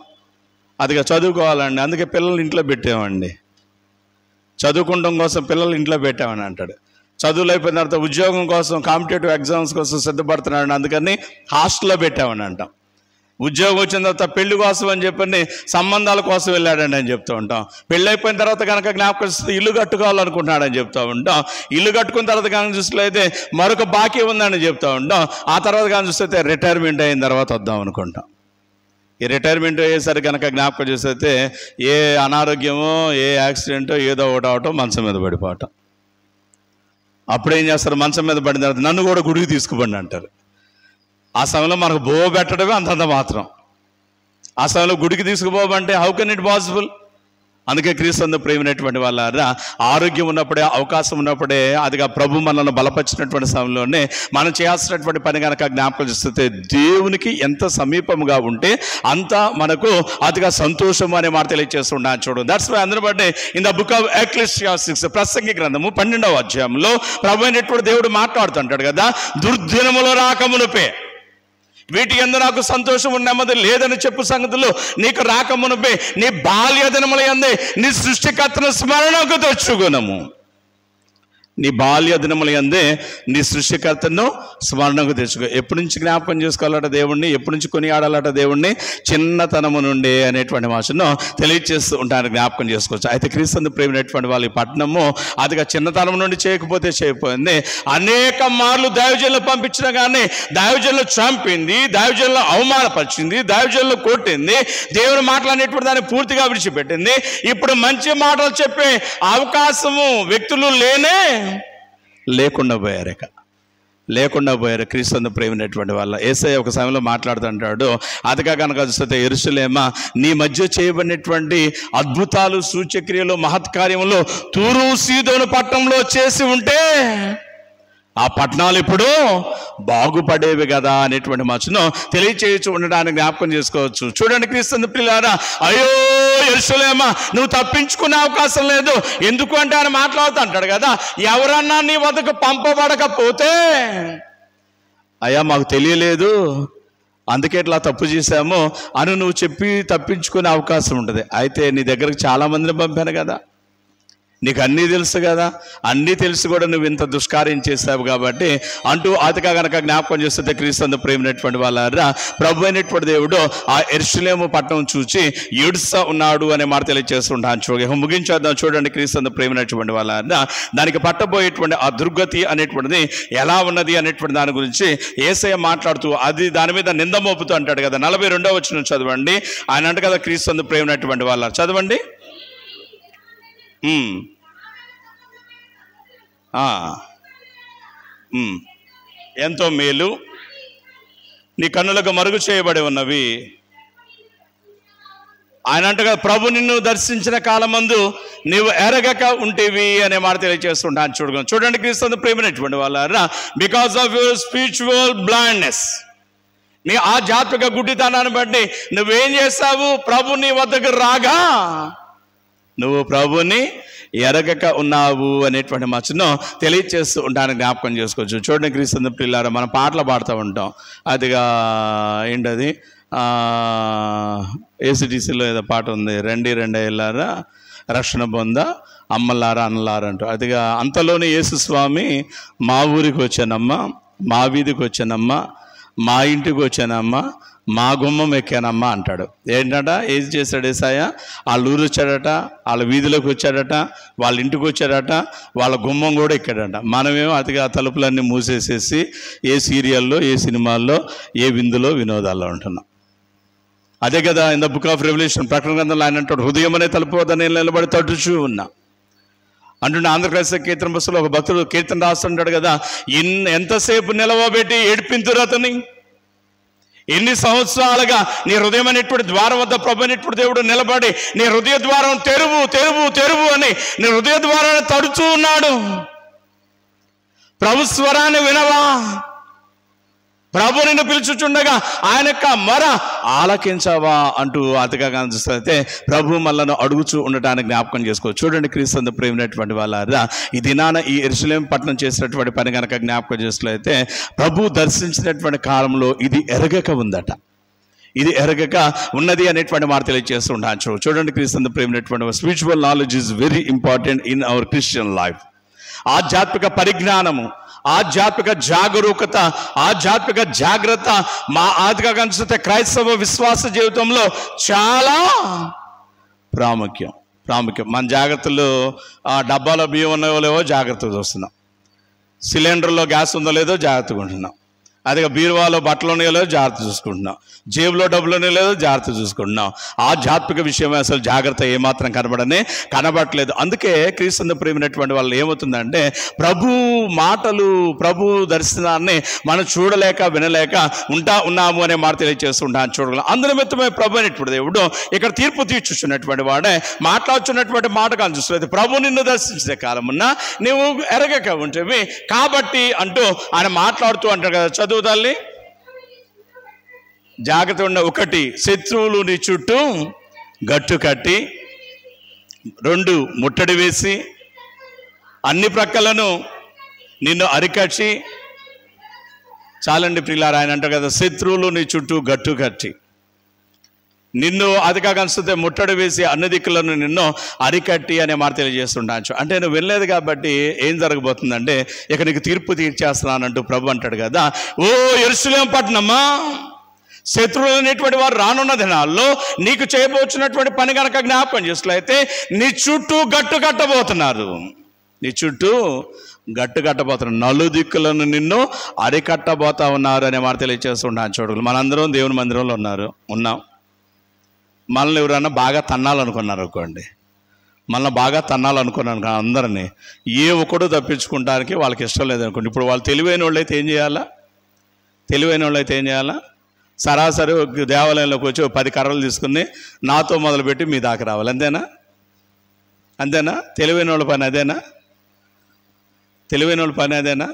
S1: అదిగా చదువుకోవాలండి, అందుకే పిల్లల్ని ఇంట్లో పెట్టామండి. చదువుకోవడం కోసం పిల్లలు ఇంట్లో పెట్టామని అంటాడు. చదువులు అయిపోయిన తర్వాత ఉద్యోగం కోసం, కాంపిటేటివ్ ఎగ్జామ్స్ కోసం సిద్ధపడుతున్నాడు, అందుకని హాస్టల్లో పెట్టామని అంటాం. ఉద్యోగం వచ్చిన తర్వాత పెళ్లి కోసం అని చెప్పని సంబంధాల కోసం వెళ్ళాడండి అని చెప్తూ ఉంటాం. పెళ్ళి అయిపోయిన తర్వాత కనుక జ్ఞాపకం ఇల్లు కట్టుకోవాలనుకుంటున్నాడని చెప్తూ ఉంటాం. ఇల్లు కట్టుకున్న తర్వాత కనుక చూసినట్లయితే మరొక బాకీ ఉందని చెప్తూ ఉంటాం. ఆ తర్వాత కనుక చూస్తే రిటైర్మెంట్ అయిన తర్వాత వద్దాం అనుకుంటాం. ఈ రిటైర్మెంట్ అయ్యేసరికి కనుక జ్ఞాపకం చేస్తే ఏ అనారోగ్యమో, ఏ యాక్సిడెంటో ఏదో ఒకటి అవటం, మంచం మీద పడిపోవటం. అప్పుడేం చేస్తారు? మంచం మీద పడిన తర్వాత నన్ను కూడా గుడికి తీసుకుపండి అంటారు. ఆ సమయంలో మనకు పెట్టడమే అంతంత మాత్రం. ఆ సమయంలో గుడికి తీసుకుపోమంటే హౌ కెన్ ఇట్ పాసిబుల్? అందుకే క్రీస్తు ప్రేమైనటువంటి వాళ్ళ ఆరోగ్యం ఉన్నప్పుడే, అవకాశం ఉన్నప్పుడే, అదిగా ప్రభు మనల్ని బలపరిచినటువంటి సమయంలోనే మనం చేయాల్సినటువంటి పని కనుక జ్ఞాపకం చేస్తే దేవునికి ఎంత సమీపంగా ఉంటే అంత మనకు అదిగా సంతోషం అనే మాట తెలియజేస్తున్నాను. చూడండి, దట్స్ వై అందరూ బట్టి ఇన్ ద బుక్ ఆఫ్ ఎక్లెసియాస్టిక్స్ ప్రసంగి గ్రంథము 12వ అధ్యాయంలో ప్రభు అయినటువంటి దేవుడు మాట్లాడుతుంటాడు కదా, దుర్దినములు రాకమునుపే వీటి యందు నాకు సంతోషం నెమ్మది లేదని చెప్పు సంగతులు నీకు రాకమునుపే నీ బాల్య దినముల యందే నీ సృష్టికర్తను స్మరణకు తెచ్చుకొనుము. నీ బాల్య దినముల యందే నీ సృష్టికర్తను స్మరణకు తెచ్చుకో. ఎప్పటి నుంచి జ్ఞాపకం చేసుకోవాలట దేవుణ్ణి, ఎప్పటి నుంచి కొనియాడాలట దేవుణ్ణి? చిన్నతనము నుండే అనేటువంటి మాటను తెలియజేస్తూ ఉంటాను, జ్ఞాపకం చేసుకోవచ్చు. అయితే క్రీస్తు ప్రేమైనటువంటి వాళ్ళ పట్టణము అదిగా చిన్నతనం నుండి చేయకపోయింది. అనేక మార్లు దైవజనులు పంపించినా కానీ దైవజనులు చంపింది, దైవజనులు అవమానపరిచింది, దైవజనులు కొట్టింది, దేవుని మాటలు అనేటువంటి దాన్ని పూర్తిగా విడిచిపెట్టింది. ఇప్పుడు మంచి మాటలు చెప్పే అవకాశము వ్యక్తులు లేకుండా పోయారు. క్రీస్తు ప్రేమైనటువంటి వాళ్ళ యేసయ్య ఒక సమయంలో మాట్లాడుతుంటాడు, అదిగా కనుక చూస్తే యెరూషలేమా నీ మధ్య చేయబడినటువంటి అద్భుతాలు, సూచక్రియలు, మహత్కార్యములు తూరు సీదోను పట్టణంలో చేసి ఉంటే ఆ పట్టణాలు ఇప్పుడు బాగుపడేవి కదా అనేటువంటి మాటను తెలియచేయచ్చు ఉండడానికి జ్ఞాపకం చేసుకోవచ్చు. చూడండి క్రీస్తు ప్రియులారా, అయ్యో యెరూషలేమా నువ్వు తప్పించుకునే అవకాశం లేదు. ఎందుకు అంటే ఆయన మాట్లాడుతూ అంటాడు కదా, ఎవరన్నా నీ వద్దకు పంపబడకపోతే అయ్యా మాకు తెలియలేదు, అందుకే ఇట్లా తప్పు చేశాము అని నువ్వు చెప్పి తప్పించుకునే అవకాశం ఉంటుంది. అయితే నీ దగ్గరకు చాలామందిని పంపాను కదా, నీకు అన్నీ తెలుసు కదా, అన్నీ తెలిసి కూడా నువ్వు ఇంత దుష్కార్యం చేశావు కాబట్టి అంటూ అతిగా కనుక జ్ఞాపకం చేస్తే క్రీస్తు ప్రేమైనటువంటి వాళ్ళ ప్రభు అయినటువంటి దేవుడు ఆ యెరూషలేము పట్టణం చూచి ఏడుస్తా ఉన్నాడు అనే మాట తెలియజేస్తుంటాను. చూడండి, ముగించేద్దాం. చూడండి, క్రీస్తు ప్రేమైనటువంటి వాళ్ళ దానికి పట్టబోయేటువంటి ఆ దుర్గతి అనేటువంటిది ఎలా ఉన్నది అనేటువంటి దాని గురించి యేసయ్య మాట్లాడుతూ అది దాని మీద నింద మోపుతూ అంటాడు కదా. 42వ వచనం చదవండి. ఆయన అంట కదా క్రీస్తు ప్రేమైనటువంటి వాళ్ళ చదవండి. ఎంతో మేలు నీ కన్నులకు మరుగు చేయబడి ఉన్నవి. ఆయన అంటగా ప్రభు నిన్ను దర్శించిన కాలమందు నీవు ఎరగక ఉంటేవి అనే మాట తెలియజేస్తుంటాను. చూడండి క్రీస్తు ప్రేమైనటువంటి వాళ్ళ because of your spiritual blindness, నీ ఆధ్యాత్మిక గుడ్డితనాన్ని బట్టి నువ్వేం చేస్తావు? ప్రభు నీ వద్దకు రాగా నువ్వు ప్రభుని ఎరగక ఉన్నావు అనేటువంటి మచ్చను తెలియచేస్తూ ఉంటాను, జ్ఞాపకం చేసుకోవచ్చు. చూడండి క్రీస్తు ప్రియులారా, మనం పాటలు పాడుతూ ఉంటాం. అదిగా ఏంటది, ఏసీటీసీలో ఏదో పాట ఉంది, రండి రండి అయ్యలారా రక్షణ పొంద అమ్మలారా అన్నలారా అంటూ. అదిగా అంతలోనే యేసుస్వామి మా ఊరికి వచ్చానమ్మా, మా వీధికి వచ్చానమ్మా, మా ఇంటికి వచ్చానమ్మా, మా గుమ్మం ఎక్కానమ్మా అంటాడు. ఏంటంట, ఏది చేశాడు యేసయ్య? వాళ్ళ ఊరు వచ్చాడట, వాళ్ళ వీధిలోకి వచ్చాడట, వాళ్ళ ఇంటికి వచ్చాడట, వాళ్ళ గుమ్మం కూడా ఎక్కాడట. మనమేమో అతిగా తలుపులన్నీ మూసేసేసి ఏ సీరియల్లో, ఏ సినిమాల్లో, ఏ విందులో, వినోదాల్లో ఉంటున్నాం. అదే కదా in the book of revolution, ప్రకటన గ్రంథంలో ఆయన అంటాడు, హృదయం అనే తలుపు వద్ద నేను నిలబడి తట్టుచూ ఉన్నా అంటుండే. ఆంధ్రప్రదేశ్ కీర్తన బస్సులో ఒక భక్తుడు కీర్తన రాస్తుంటాడు కదా, ఎంతసేపు నిలవబెట్టి ఏడ్పింతురు అతని, ఎన్ని సంవత్సరాలుగా నీ హృదయం అనేటువంటి ద్వారం వద్ద ప్రభు అనేటువంటి దేవుడు నిలబడి నీ హృదయ ద్వారం తెరువు తెరువు తెరువు అని నీ హృదయ ద్వారాన్ని తడుచూ ఉన్నాడు. ప్రభు స్వరాన్ని వినవా? ప్రభు నిన్ను పిలుచుచుండగా ఆయన యొక్క మొర ఆలకించవా అంటూ అతిగా కనిపిస్తే ప్రభు మనలను అడుగుచూ ఉండటానికి జ్ఞాపకం చేసుకోవచ్చు. చూడండి క్రీస్తు ప్రేమైనటువంటి వాళ్ళారా, ఈ దినాన ఈ యెరూషలేము పట్టణం చేసినటువంటి పని కనుక జ్ఞాపకం చేసినట్లయితే ప్రభు దర్శించినటువంటి కాలంలో ఇది ఎరగక ఉందట, ఇది ఎరగక ఉన్నది అనేటువంటి మాట తెలియజేస్తూ ఉంటాను. చూడండి క్రీస్తు ప్రేమైనటువంటి spiritual knowledge is very important in our Christian life. ఆధ్యాత్మిక పరిజ్ఞానము, ఆధ్యాత్మిక జాగరూకత, ఆధ్యాత్మిక జాగ్రత్త మా ఆదిగా కనిపిస్తే క్రైస్తవ విశ్వాస జీవితంలో చాలా ప్రాముఖ్యం. మన జాగ్రత్తలు, డబ్బాలో బియ్యం ఉన్నాయో లేవో జాగ్రత్తగా చూస్తున్నాం, సిలిండర్లో గ్యాస్ ఉందో లేదో జాగ్రత్తగా ఉంటున్నాం, అదే బీరువాలో బట్టలు ఉన్నాయో లేదో జాగ్రత్త చూసుకుంటున్నాం, జేబులో డబ్బులు ఉన్నాయో లేదో జాగ్రత్త చూసుకుంటున్నాం. ఆధ్యాత్మిక విషయమే అసలు జాగ్రత్త ఏమాత్రం కనబడట్లేదు. అందుకే క్రీస్తు ప్రేమైనటువంటి వాళ్ళు ఏమవుతుందంటే ప్రభు మాటలు, ప్రభు దర్శనాన్ని మనం చూడలేక వినలేక ఉన్నాము అనే మాట తెలియజేస్తుంటాను. చూడగలం అందు నిమిత్తమే ప్రభు అనేటువంటి దేవుడు ఇక్కడ తీర్పు తీర్చుచున్నటువంటి వాడే మాట్లాడుచున్నటువంటి మాట కానీ చూస్తుంది. ప్రభు నిన్ను దర్శించే కాలమున్నా నువ్వు ఎరగక ఉంటేవి కాబట్టి అంటూ ఆయన మాట్లాడుతూ అంటాడు కదా. చదువు తల్లి, జాగ్రత్త ఉన్న. 1, శత్రువులు నీ చుట్టూ గట్టు కట్టి, 2, ముట్టడి వేసి అన్ని ప్రక్కలను నిన్ను అరికట్టి. చాలండి ప్రియులారా, ఆయన అంటారు కదా, శత్రువులు నీ చుట్టూ గట్టు కట్టి నిన్ను అదిగా కనిపిస్తే ముట్టడి వేసి అన్ని దిక్కులను నిన్ను అరికట్టి అనే మాట తెలియజేస్తుంటాను. అంటే నువ్వు వెళ్ళలేదు కాబట్టి ఏం జరగబోతుందంటే ఇక నీకు తీర్పు తీర్చేస్తున్నానంటూ ప్రభు అంటాడు కదా. ఓ యెరూషలేము పట్టణమా, శత్రువులు అనేటువంటి వారు రానున్న దినాల్లో నీకు చేయబోతున్నటువంటి పని కనుక జ్ఞాపకం చేసినట్లయితే నీ చుట్టూ గట్టు కట్టబోతున్నారు, నీ చుట్టూ గట్టు కట్టబోతున్నారు, నలుదిక్కులను నిన్ను అరికట్టబోతా ఉన్నారు అనే మాట తెలియజేస్తున్నాను. చూడగలు మనందరం దేవుని మందిరంలో ఉన్నాం. మనల్ని ఎవరైనా బాగా తన్నాలనుకున్నారు అనుకోండి, మనల్ని బాగా తన్నాలనుకున్నాను కానీ అందరినీ ఏ ఒక్కడు తప్పించుకుంటానికి వాళ్ళకి ఇష్టం లేదనుకోండి. ఇప్పుడు వాళ్ళు తెలివైన వాళ్ళు అయితే ఏం చేయాలా? సరాసరి దేవాలయంలోకి వచ్చి 10 కర్రలు తీసుకుని నాతో మొదలుపెట్టి మీ దాకా రావాలి. అంతేనా? తెలివైన వాళ్ళ పని అదేనా?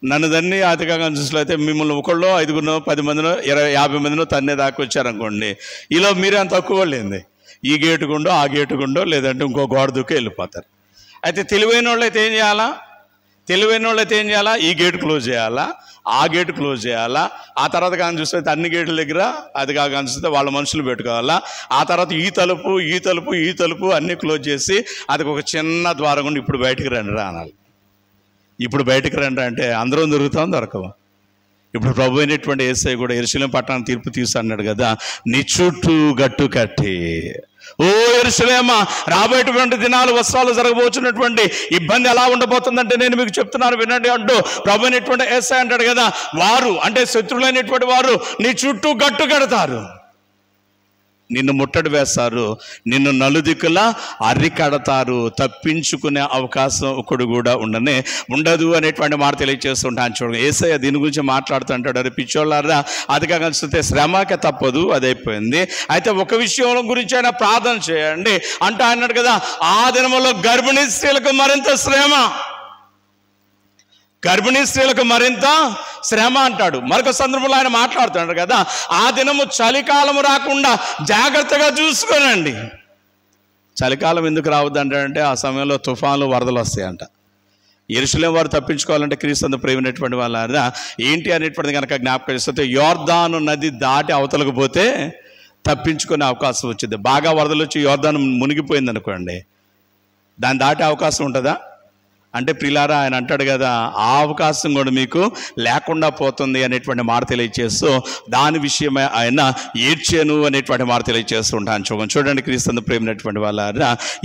S1: నన్ను దాన్ని అతిగా చూసినట్లయితే మిమ్మల్ని 1, 5, 10 మందినో 20, 50 మందినో తన్నే దాకా వచ్చారనుకోండి, ఇలా మీరే అంత తక్కువ లేండి, ఈ గేటు గుండో ఆ గేటు గుండో లేదంటే ఇంకో గోడ దూకే వెళ్ళిపోతారు. అయితే తెలివైన వాళ్ళు అయితే ఏం చేయాలా? ఈ గేటు క్లోజ్ చేయాలా, ఆ గేటు క్లోజ్ చేయాలా, ఆ తర్వాత కానీ చూస్తే అన్ని గేట్ల దగ్గర అది కాక చూస్తే వాళ్ళ మనుషులు పెట్టుకోవాలా, ఆ తర్వాత ఈ తలుపు అన్నీ క్లోజ్ చేసి అది ఒక చిన్న ద్వారం గుండా ఇప్పుడు బయటికి రండి అనాలి. ఇప్పుడు బయటకు రండి అంటే అందరం దొరకవా? ఇప్పుడు ప్రభు అయినటువంటి యేసయ్య కూడా యెరూషలేము పట్టణాన్ని తీర్పు తీస్తాడు కదా, నీ చుట్టూ గట్టు కట్టి. ఓ యెరూషలేమా, రాబోయేటువంటి దినాలు వస్త్రాలు జరగబోతున్నటువంటి ఇబ్బంది ఎలా ఉండబోతుందంటే నేను మీకు చెప్తున్నాను వినండి అంటూ ప్రభు అయినటువంటి యేసయ్య అంటాడు కదా, వారు అంటే శత్రువులైనటువంటి వారు నీ చుట్టూ గట్టు కడతారు, నిన్ను ముట్టడి వేస్తారు, నిన్ను నలుదిక్కులా అరికడతారు, తప్పించుకునే అవకాశం ఒకడు కూడా ఉండదు అనేటువంటి మాట తెలియజేస్తుంటాను. చూడండి యేసయ్య దీని గురించి మాట్లాడుతుంటాడు, అరే పిచ్చోళ్ళారా అదిగా కలిసితే శ్రమకే తప్పదు, అదైపోయింది. అయితే ఒక విషయం గురించి అయినా ప్రార్థన చేయండి అంటూ అన్నాడు కదా, ఆ దినములో గర్భిణీ స్త్రీలకు మరింత శ్రమ అంటాడు. మరొక సందర్భంలో ఆయన మాట్లాడుతున్నాడు కదా, ఆ దినము చలికాలము రాకుండా జాగ్రత్తగా చూసుకోనండి. చలికాలం ఎందుకు రావద్దంటే ఆ సమయంలో తుఫాన్లు వరదలు వస్తాయంట. యెరూషలేము వారు తప్పించుకోవాలంటే క్రీస్తు ప్రేమైనటువంటి వాళ్ళ ఏంటి అనేటువంటిది కనుక జ్ఞాపకం చేస్తే, యోర్దాను నది దాటి అవతలకు పోతే తప్పించుకునే అవకాశం వచ్చింది. బాగా వరదలు వచ్చి యోర్దాను మునిగిపోయింది అనుకోండి, దాన్ని దాటే అవకాశం ఉంటుందా? అంటే ప్రియులారా, ఆయన అంటాడు కదా, ఆ అవకాశం కూడా మీకు లేకుండా పోతుంది అనేటువంటి మాట తెలియజేస్తూ, దాని విషయమే ఆయన ఏడ్చాను అనేటువంటి మాట తెలియజేస్తూ ఉంటాను. చూడండి క్రీస్తు ప్రేమైనటువంటి వాళ్ళ,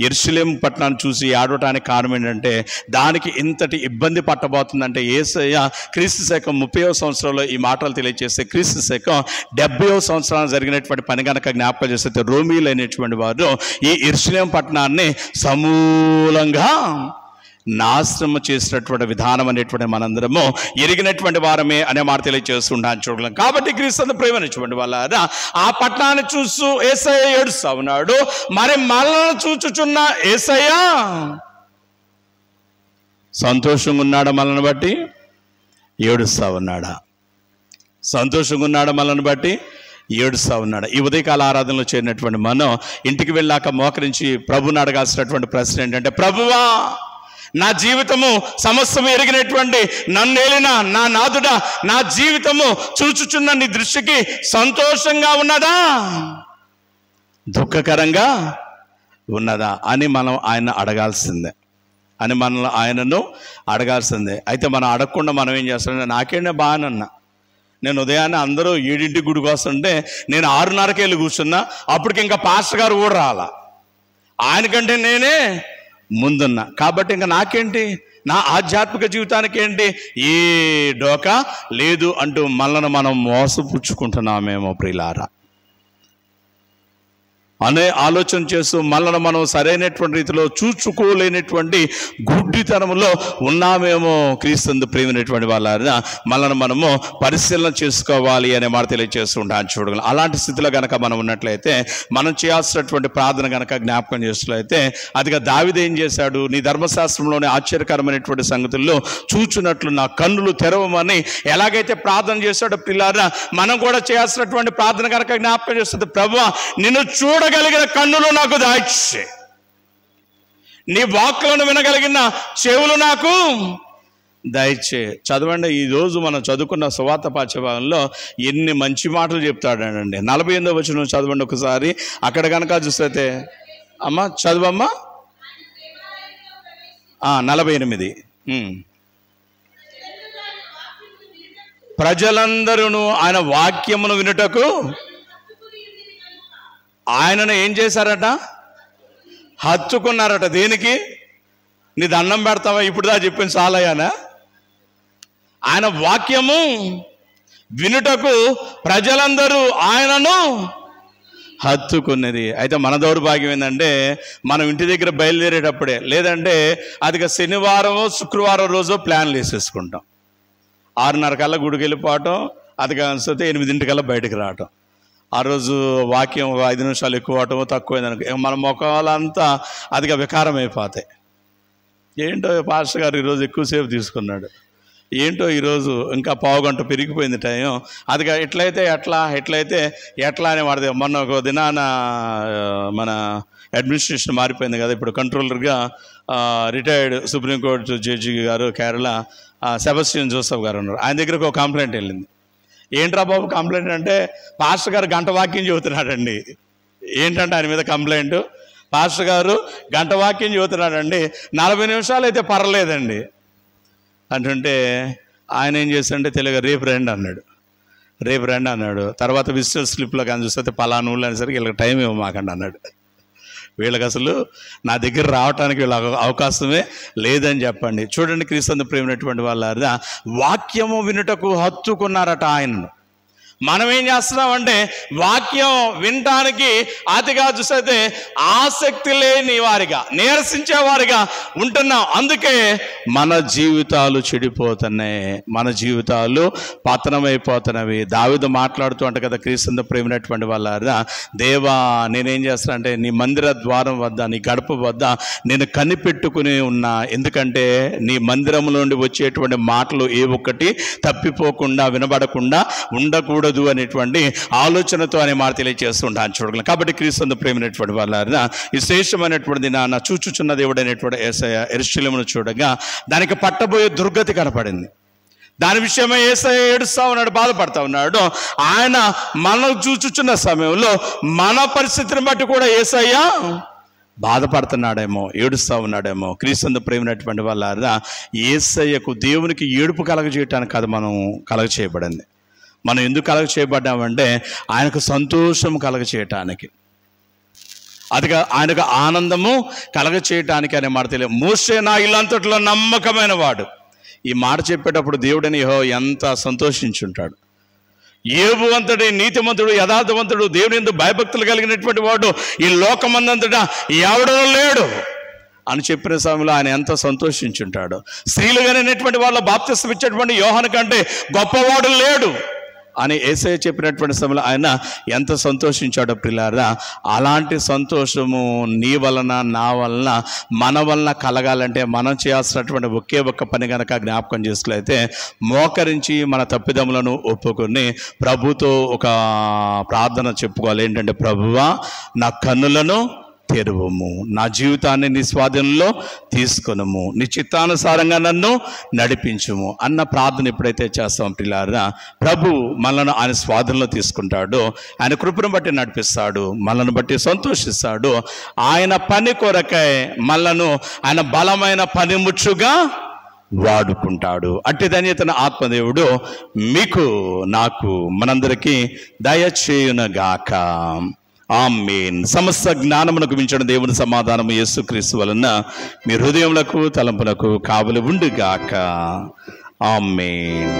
S1: యెరూషలేము పట్టణాన్ని చూసి ఆడటానికి కారణం ఏంటంటే, దానికి ఇంతటి ఇబ్బంది పట్టబోతుందంటే యేసయ్య క్రీస్తు శకం 30వ సంవత్సరంలో ఈ మాటలు తెలియజేస్తే, క్రీస్తు శకం 70వ సంవత్సరాలు జరిగినటువంటి పని కనుక జ్ఞాపకం చేస్తే, రోమీలు అనేటువంటి వారు ఈ యెరూషలేము పట్టణాన్ని సమూలంగా నాశనం చేసినటువంటి విధానం అనేటువంటి మనందరము ఎరిగినటువంటి వారమే అనే మాట తెలియజేస్తున్నాను. చూడలేం కాబట్టి క్రీస్తు ప్రేమైనటువంటి వాళ్ళ, ఆ పట్టణాన్ని చూస్తూ యేసయ్య ఏడుస్తా ఉన్నాడు. మరి మనల్ని చూచుచున్న యేసయ్య సంతోషంగా ఉన్నాడా? మనల్ని బట్టి ఏడుస్తా ఉన్నాడా? సంతోషంగా ఉన్నాడా? మనల్ని బట్టి ఏడుస్తా ఉన్నాడు. ఈ ఉదయకాల ఆరాధనలో చేరినటువంటి మనం ఇంటికి వెళ్ళాక మోకరించి ప్రభుని అడగాల్సినటువంటి ప్రశ్న ఏంటంటే, ప్రభువా, నా జీవితము సమస్తము ఎరిగినటువంటి నన్నేలిన నా నాథుడా, నా జీవితము చూచుచున్న నీ దృష్టికి సంతోషంగా ఉన్నదా, దుఃఖకరంగా ఉన్నదా అని మనం ఆయన అడగాల్సిందే, ఆయనను అడగాల్సిందే. అయితే మనం అడగకుండా మనం ఏం చేస్తామంటే, నాకేంటే బాగానన్నా, నేను ఉదయాన్నే అందరూ 7 గుడికి వస్తుంటే నేను 6:30కి వెళ్ళి కూర్చున్నా, అప్పటికి ఇంకా పాస్టర్ గారు కూడా రాలా, ఆయనకంటే నేనే ముందున్నా, కాబట్టి ఇంకా నాకేంటి, నా ఆధ్యాత్మిక జీవితానికి ఏంటి, ఏ డోకా లేదు అంటూ మనల్ని మనం మోసపుచ్చుకుంటున్నామేమో ప్రియులారా అనే ఆలోచన చేస్తూ మనల్ని మనం సరైనటువంటి రీతిలో చూచుకోలేనటువంటి గుడ్డితనంలో ఉన్నామేమో. క్రీస్తు ప్రేమైనటువంటి వాళ్ళ మనల్ని మనము పరిశీలన చేసుకోవాలి అనే మాట తెలియజేస్తూ ఉంటాను. చూడగలం అలాంటి స్థితిలో కనుక మనం ఉన్నట్లయితే, మనం చేయాల్సినటువంటి ప్రార్థన కనుక జ్ఞాపకం చేసినట్లయితే, అదిగా దావీదు ఏం చేశాడు, నీ ధర్మశాస్త్రంలోని ఆశ్చర్యకరమైనటువంటి సంగతుల్లో చూచున్నట్లు నా కన్నులు తెరవమని ఎలాగైతే ప్రార్థన చేశాడో పిల్లారా, మనం కూడా చేయాల్సినటువంటి ప్రార్థన కనుక జ్ఞాపకం చేస్తుంది, ప్రభువా, నిన్ను చూడగలిగిన కన్నులు నాకు దాయిచ్చే, నీ వాక్కులను వినగలిగిన చెవులు నాకు దయచే. చదవండి, ఈరోజు మనం చదువుకున్న సువార్త పాఠ్యభాగంలో ఎన్ని మంచి మాటలు చెప్తాడండి. 48వ వచనం చదవండి ఒకసారి. అక్కడ కనుక చూస్తే, అమ్మ చదువమ్మా, 48. ప్రజలందరూ ఆయన వాక్యమును వినుటకు ఆయనను ఏం చేశారట, హత్తుకున్నారట. దేనికి? నీ దండం పెడతావా, ఇప్పుడు దా చెప్పింది చాలయ్యానా? ఆయన వాక్యము వినుటకు ప్రజలందరూ ఆయనను హత్తుకున్నది. అయితే మన దౌర్భాగ్యం ఏంటంటే, మనం ఇంటి దగ్గర బయలుదేరేటప్పుడే, లేదంటే అది శనివారం శుక్రవారం రోజు ప్లాన్లు వేసేసుకుంటాం. 6:30 కల్లా గుడికి వెళ్ళిపోవటం, అది కాకపోతే 8 బయటకు రావటం. ఆ రోజు వాక్యం 5 నిమిషాలు ఎక్కువ అవటమో తక్కువైందనుకో, మన ముఖాలంతా అదిగా వికారం అయిపోతాయి. ఏంటో పాస్టర్ గారు ఈరోజు ఎక్కువసేపు తీసుకున్నాడు, ఏంటో ఈరోజు ఇంకా పావుగంట పెరిగిపోయింది టైం, అదిగా ఎట్లయితే ఎట్లా అని వాడితే. మొన్న ఒక దినాన మన అడ్మినిస్ట్రేషన్ మారిపోయింది కదా, ఇప్పుడు కంట్రోలర్గా రిటైర్డ్ సుప్రీంకోర్టు జడ్జి గారు కేరళ సెబస్టియన్ జోసెఫ్ గారు ఉన్నారు. ఆయన దగ్గరకు ఒక కంప్లైంట్ వెళ్ళింది. ఏంట్రా బాబు కంప్లైంట్ అంటే, పాస్టర్ గారు గంట వాక్యం చెబుతున్నాడండి. ఏంటంటే ఆయన మీద కంప్లైంట్, పాస్టర్ గారు గంట వాక్యం చెబుతున్నాడండి, 40 నిమిషాలు అయితే పర్లేదండి అంటుంటే, ఆయన ఏం చేస్తాడంటే తెలియక రేపు రండి అన్నాడు. తర్వాత విజిటర్ స్లిప్లో కానీ చూస్తే పలానూళ్ళు అనేసరికి వీళ్ళకి టైం ఇవ్వమాకండి అన్నాడు. వీళ్ళకి అసలు నా దగ్గర రావడానికి వీళ్ళ అవకాశమే లేదని చెప్పండి. చూడండి క్రీస్తు ప్రేమైనటువంటి వాళ్ళ, వాక్యము వినుటకు హత్తుకున్నారట ఆయనను. మనం ఏం చేస్తున్నామంటే, వాక్యం వినటానికి అతిగా చూస్తే ఆసక్తి లేని వారిగా, నీరసించేవారిగా ఉంటున్నాం. అందుకే మన జీవితాలు చెడిపోతున్నాయి, మన జీవితాలు పతనమైపోతున్నవి. దావీదు మాట్లాడుతూ అంటే కదా క్రీస్తు ప్రేమైనటువంటి వాళ్ళ, దేవా, నేనేం చేస్తాను అంటే, నీ మందిర ద్వారం వద్ద, నీ గడప వద్ద నేను కనిపెట్టుకుని ఉన్నా. ఎందుకంటే నీ మందిరంలో నుండి వచ్చేటువంటి మాటలు ఏ ఒక్కటి తప్పిపోకుండా వినబడకుండా ఉండకూడదు ఉండదు అనేటువంటి ఆలోచనతో అనే మాట తెలియజేస్తుంటాను చూడగలం. కాబట్టి క్రీస్తు ప్రేమైనటువంటి వాళ్ళ ఈ శ్రేష్టమైనటువంటి నా చూచుచున్న దేవుడు అనేటువంటి యేసయ్య యెరూషలేమును చూడగా దానికి పట్టబోయే దుర్గతి కనపడింది. దాని విషయమై యేసయ్య ఏడుస్తూ ఉన్నాడు, బాధపడతా ఉన్నాడు. ఆయన మనం చూచుచున్న సమయంలో మన పరిస్థితిని బట్టి కూడా యేసయ్య బాధపడుతున్నాడేమో, ఏడుస్తూ ఉన్నాడేమో. క్రీస్తు ప్రేమైనటువంటి వాళ్ళ యేసయ్యకు దేవునికి ఏడుపు కలగజేయటానికి కాదు మనం కలగచేయబడింది. మనం ఎందుకు కలగచేయబడ్డామంటే ఆయనకు సంతోషం కలగచేయటానికి, అదిగా ఆయనకు ఆనందము కలగచేయటానికి అనే మాట తెలియదు. మోషే నా ఇల్లంతట్లో నమ్మకమైన వాడు. ఈ మాట చెప్పేటప్పుడు దేవుడని యెహోవా ఎంత సంతోషించుంటాడు. యోబు అంతటి నీతిమంతుడు, యథార్థవంతుడు, దేవుని యందు భయభక్తులు కలిగినటువంటి వాడు ఈ లోకమందంతటా ఎవడో లేడు అని చెప్పిన సమయంలో ఆయన ఎంత సంతోషించుంటాడు. స్త్రీలు కలిగినటువంటి వాళ్ళ బాప్తిస్మం ఇచ్చేటువంటి యోహాను కంటే గొప్పవాడు లేడు అని యేసయ్య చెప్పినటువంటి సమయంలో ఆయన ఎంత సంతోషించాడో ప్రియులారా. అలాంటి సంతోషము నీ వలన, నా వలన, మన వలన కలగాలంటే మనం చేయాల్సినటువంటి ఒకే ఒక్క పని కనుక జ్ఞాపకం చేసుకులైతే మోకరించి మన తప్పిదములను ఒప్పుకొని ప్రభుతో ఒక ప్రార్థన చెప్పుకోవాలి. ఏంటంటే, ప్రభువా నా కన్నులను తెరువము, నా జీవితాన్ని నీ స్వాధీనంలో తీసుకొనుము, నీ చిత్తానుసారంగా నన్ను నడిపించుము అన్న ప్రార్థన ఎప్పుడైతే చేస్తాం ప్రియులారా, ప్రభు మనల్ని ఆయన స్వాధీనంలో తీసుకుంటాడు. ఆయన కృపను బట్టి నడిపిస్తాడు, మనల్ని బట్టి సంతోషిస్తాడు. ఆయన పని కొరకై మనలను ఆయన బలమైన పనిముచ్చుగా వాడుకుంటాడు. అట్టి ధన్యతను ఆత్మదేవుడు మీకు, నాకు, మనందరికీ దయచేయునగాక. ఆమేన్. సమస్త జ్ఞానమునకు మించిన దేవుని సమాధానము యేసుక్రీస్తు వలన మీ హృదయములకు తలంపులకు కావలి ఉండుగాక. ఆమేన్.